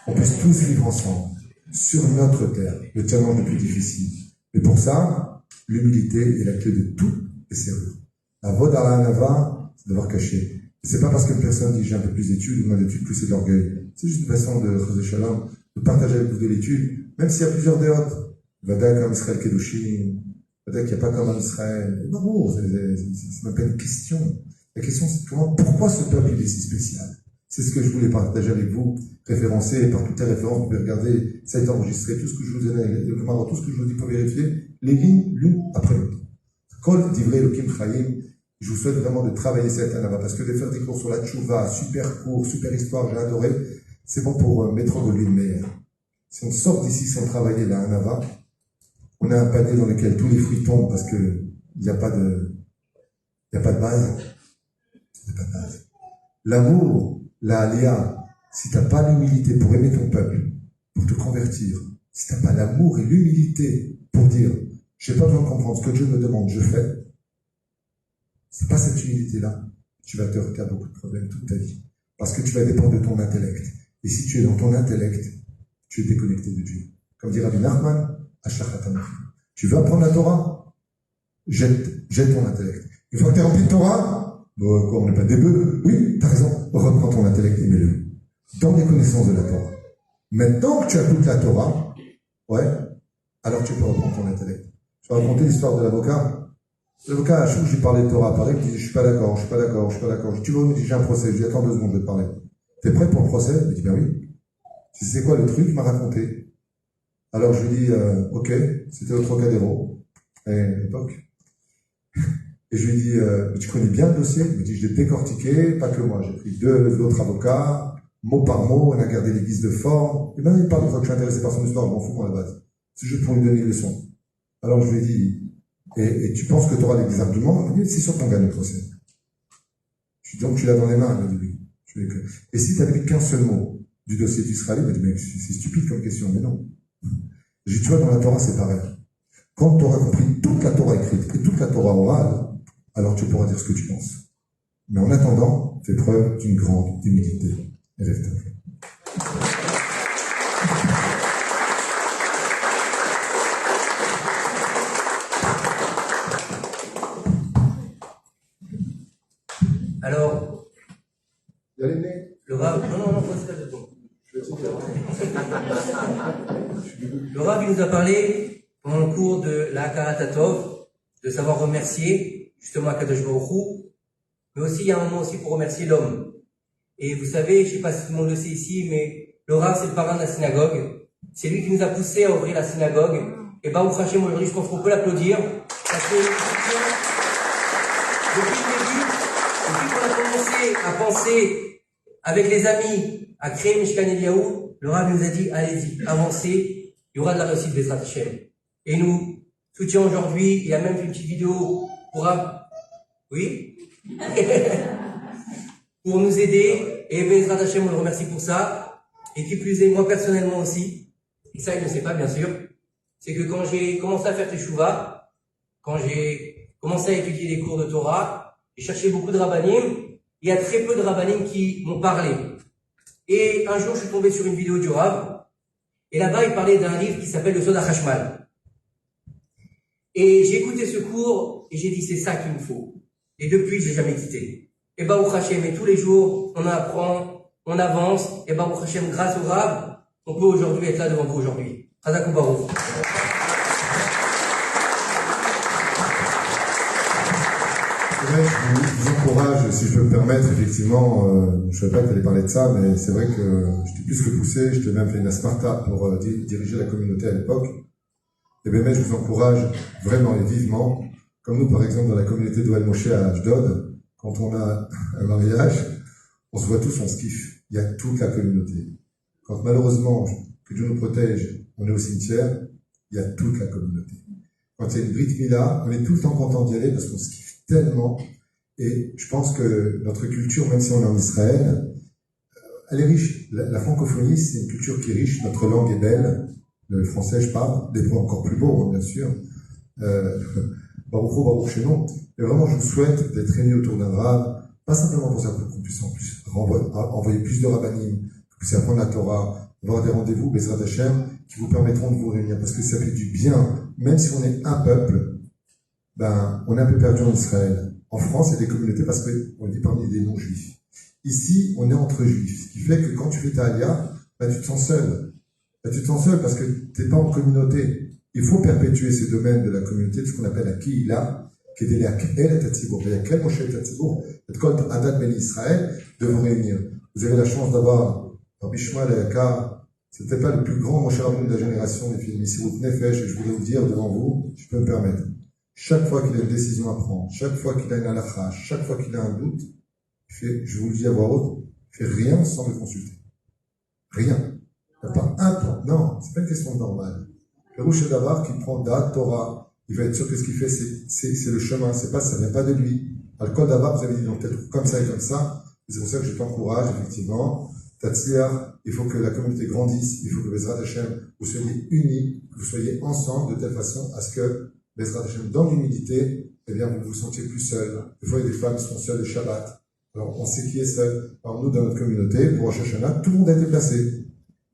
on puisse tous vivre ensemble sur notre terre, le challenge le plus difficile. Mais pour ça, l'humilité est la clé de toutes les serrures. La Vodara Nava, c'est d'avoir caché. C'est pas parce qu'une personne dit j'ai un peu plus d'études ou moins d'études que c'est de l'orgueil. C'est juste une façon de Shalom, de partager avec vous de l'étude, même s'il y a plusieurs déotes. Vada comme Israël Kedushim, vada qu'il n'y a pas comme Israël. Non, c'est même pas une question. La question c'est pourquoi ce peuple est si spécial? C'est ce que je voulais partager avec vous, référencé par toutes les références, vous pouvez regarder, ça a été enregistré, tout ce que je vous ai donné, tout ce que je vous dis pour vérifier, les lignes l'une après l'autre. Kol divrei Elokim Chaim, je vous souhaite vraiment de travailler cette année parce que de faire des cours sur la tchouva, super cours, super histoire, j'ai adoré, c'est bon pour mettre de l'huile meilleure. Si on sort d'ici sans travailler la Hanava, on a un panier dans lequel tous les fruits tombent parce que il n'y a pas de base. Il n'y a pas de base. L'amour, la alia, si t'as pas l'humilité pour aimer ton peuple, pour te convertir, si t'as pas l'amour et l'humilité pour dire, j'ai pas besoin de comprendre ce que Dieu me demande, je fais. C'est pas cette humilité-là. Tu vas te heurter à beaucoup de problèmes toute ta vie. Parce que tu vas dépendre de ton intellect. Et si tu es dans ton intellect, tu es déconnecté de Dieu. Comme dit Rabbi Nachman, tu veux apprendre la Torah? Jette ton intellect. Une fois que tu es rempli de Torah, on n'est pas des bœufs. Oui, t'as raison. Reprends ton intellect et mets-le dans les connaissances de la Torah. Maintenant que tu appliques la Torah, alors tu peux reprendre ton intellect. Je vais raconter l'histoire de l'avocat. L'avocat, à chaque fois que je lui parlais de Torah, il me dit, je suis pas d'accord. Tu veux, il me dit, j'ai un procès. Je lui dis, attends 2 secondes, je vais te parler. T'es prêt pour le procès? Il me dit, ben oui. Tu sais quoi le truc? Il m'a raconté. Alors je lui dis, ok, c'était au Trocadéro, à l'époque. Et je lui dis, mais tu connais bien le dossier? Il me dit, je l'ai décortiqué, pas que moi. J'ai pris 2 autres avocats, mot par mot, on a gardé l'église de forme. Et même il parle de fois que je suis intéressé par son histoire, je m'en fous, moi, à la base. C'est juste pour lui donner une leçon. Alors je lui ai dit, et tu penses que tu auras des arguments? Il dit, c'est sûr qu'on gagne le procès. Je lui ai dit, donc tu l'as dans les mains, il m'a dit oui. Et si tu n'avais qu'un seul mot du dossier d'Israël, il m'a dit, mais c'est stupide comme question, mais non. J'ai dit, tu vois, dans la Torah, c'est pareil. Quand tu auras compris toute la Torah écrite et toute la Torah orale, alors tu pourras dire ce que tu penses. Mais en attendant, fais preuve d'une grande humilité et rêve. Alors, le Rav, non, c'est pas de bon. Le Rav, il nous a parlé pendant le cours de la Hakarat Hatov, de savoir remercier justement Akadosh Baruch Hu, mais aussi il y a un moment aussi pour remercier l'homme. Et vous savez, je ne sais pas si tout le monde le sait ici, mais le Rav, c'est le parrain de la synagogue. C'est lui qui nous a poussé à ouvrir la synagogue. Et Baruch Hashem, aujourd'hui, je pense qu'on peut l'applaudir. Parce que depuis le début, depuis qu'on a commencé à penser avec les amis à créer Mishkan Eliyahu, le Rav nous a dit, allez-y, avancez, il y aura de la réussite Bezrat Hashem. Et nous soutient aujourd'hui, il a même fait une petite vidéo pour oui pour nous aider, et Bezrat Hashem, on le remercie pour ça. Et qui plus est, moi personnellement aussi, et ça il ne sait pas bien sûr, c'est que quand j'ai commencé à faire Teshuvah, quand j'ai commencé à étudier les cours de Torah, j'ai cherché beaucoup de rabbanim, il y a très peu de rabbanim qui m'ont parlé. Et un jour, je suis tombé sur une vidéo du Rav, et là-bas, il parlait d'un livre qui s'appelle le Sod HaChashmal. Et j'ai écouté ce cours, et j'ai dit, c'est ça qu'il me faut. Et depuis, je n'ai jamais quitté. Et Baruch Hashem, et tous les jours, on apprend, on avance, et Baruch Hashem, grâce au Rav, on peut aujourd'hui être là devant vous aujourd'hui. Chazakou Baruch. Je vous encourage, si je peux me permettre, effectivement, je ne savais pas que tu allais parler de ça, mais c'est vrai que je t'ai plus que poussé, je t'ai même fait une asparta pour diriger la communauté à l'époque. Et bien, je vous encourage vraiment et vivement, comme nous par exemple dans la communauté d'Oel Moshe à Ashdod, quand on a un mariage, on se voit tous, on se kiffe. Il y a toute la communauté. Quand malheureusement, que Dieu nous protège, on est au cimetière, il y a toute la communauté. Quand il y a une Brit Mila, on est tout le temps content d'y aller parce qu'on se kiffe tellement. Et je pense que notre culture, même si on est en Israël, elle est riche. La francophonie, c'est une culture qui est riche. Notre langue est belle. Le français, je parle. Des points encore plus beaux, bien sûr. Baruch Shenon. Et vraiment, je vous souhaite d'être réunis autour d'un Rav. Pas simplement pour ça, pour qu'on puisse en plus envoyer plus de rabbanim, que vous puissiez apprendre la Torah, avoir des rendez-vous, Bezrat Hashem, qui vous permettront de vous réunir. Parce que ça fait du bien. Même si on est un peuple, on est un peu perdu en Israël. En France, il y a des communautés parce qu'on dit parmi des non-juifs. Ici, on est entre juifs. Ce qui fait que quand tu fais ta alia, tu te sens seul. Tu te sens seul parce que tu n'es pas en communauté. Il faut perpétuer ces domaines de la communauté, de ce qu'on appelle la Kihila, qui est la Kel et Tatsibour. Il y a Kel Moshe et Tatsibour, et Kol Adat Ben Israël, de vous réunir. Vous avez la chance d'avoir Rabbi Shmuel Ayakar. C'était pas le plus grand Moshe Rabbeinu de la génération des films. Ici, vous Nefesh, et je voulais vous dire devant vous, je peux me permettre. Chaque fois qu'il a une décision à prendre, chaque fois qu'il a une halakha, chaque fois qu'il a un doute, je vous le dis à voix haute, il fait rien sans me consulter. Rien. Il n'y a pas un point. Non, c'est pas une question normale. Le Rouche d'Avar qui prend date, Torah, il va être sûr que ce qu'il fait, c'est le chemin, ça vient pas de lui. Alors, le code d'Avar, vous avez dit, donc peut-être comme ça et comme ça. C'est pour ça que je t'encourage, effectivement. Tatsliar, il faut que la communauté grandisse, il faut que Bezrat Hashem, vous soyez unis, que vous soyez ensemble de telle façon à ce que Bezrat Hashem, dans l'humilité, eh bien, vous vous sentiez plus seul. Des fois, il y a des femmes qui sont seules le Shabbat. Alors, on sait qui est seul. Alors, nous, dans notre communauté, pour Rosh Hashanah, tout le monde a été placé.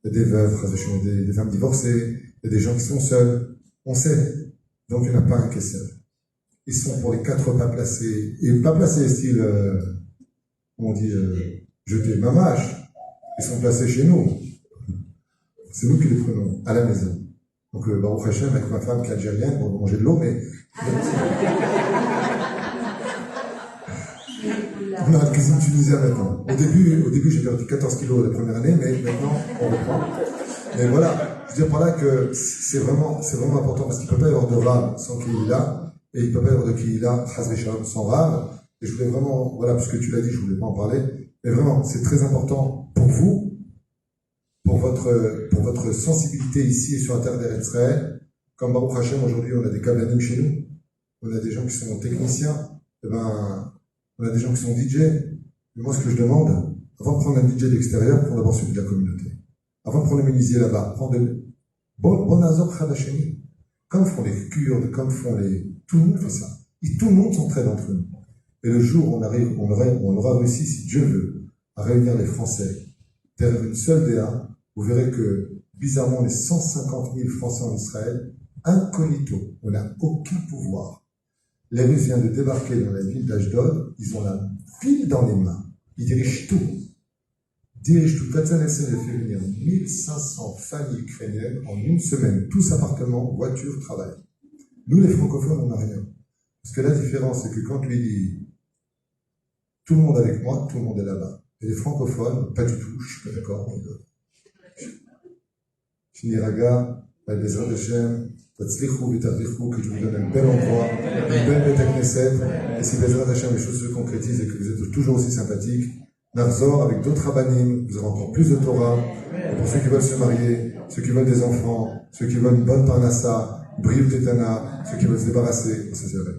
Il y a des veuves, des femmes divorcées, il y a des gens qui sont seuls. On sait. Donc, il n'y en a pas un qui est seul. Ils sont pour les 4 pas placés. Et pas placés, style, on dit, jeter mamache. Ils sont placés chez nous. C'est nous qui les prenons, à la maison. Donc, Baruch Hashem, avec ma femme qui est algérienne, on va manger de l'eau, mais... On a la cuisine tunisienne maintenant. Au début, j'ai perdu 14 kilos la première année, mais maintenant, on reprend. Mais voilà, je veux dire par là que c'est vraiment important, parce qu'il ne peut pas y avoir de Rav sans Kihila, et il ne peut pas y avoir de Kihila, Chazri Shalom, sans Rav. Et je voulais vraiment, voilà, parce que tu l'as dit, je ne voulais pas en parler, mais vraiment, c'est très important pour vous, pour votre sensibilité ici et sur la terre d'Israël. Comme Baruch Hashem, aujourd'hui, on a des kabbanim chez nous, on a des gens qui sont techniciens, on a des gens qui sont DJ. Mais moi, ce que je demande, avant de prendre un DJ d'extérieur, prendre d'abord celui de la communauté. Avant de prendre le menuisier là-bas, prendre bon azor chadasheni. Comme font les Kurdes, comme font tout le monde fait ça. Et tout le monde s'entraide entre nous. Et le jour où on aura réussi, si Dieu veut, à réunir les Français derrière une seule DA, vous verrez que, bizarrement, on est 150 000 Français en Israël, incognito, on n'a aucun pouvoir. Les Russes viennent de débarquer dans la ville d'Ashdod, ils ont la ville dans les mains, ils dirigent tout. Katzan essaie de faire venir 1500 familles ukrainiennes en une semaine, tous appartements, voitures, travail. Nous, les francophones, on n'a rien. Parce que la différence, c'est que quand lui dit tout le monde avec moi, tout le monde est là-bas. Et les francophones, pas du tout, je suis pas d'accord. Shiniraga, Bezrat Hashem, Tatzlichou, Vitarvichou, que je vous donne un bel endroit, une belle Beth Knesset. Et si Bezrat Hashem, les choses se concrétisent et que vous êtes toujours aussi sympathiques, Narzor, avec d'autres rabbanim, vous aurez encore plus de Torah. Et pour ceux qui veulent se marier, ceux qui veulent des enfants, ceux qui veulent une bonne parnassa, Briou Tetana, ceux qui veulent se débarrasser, ça c'est vrai.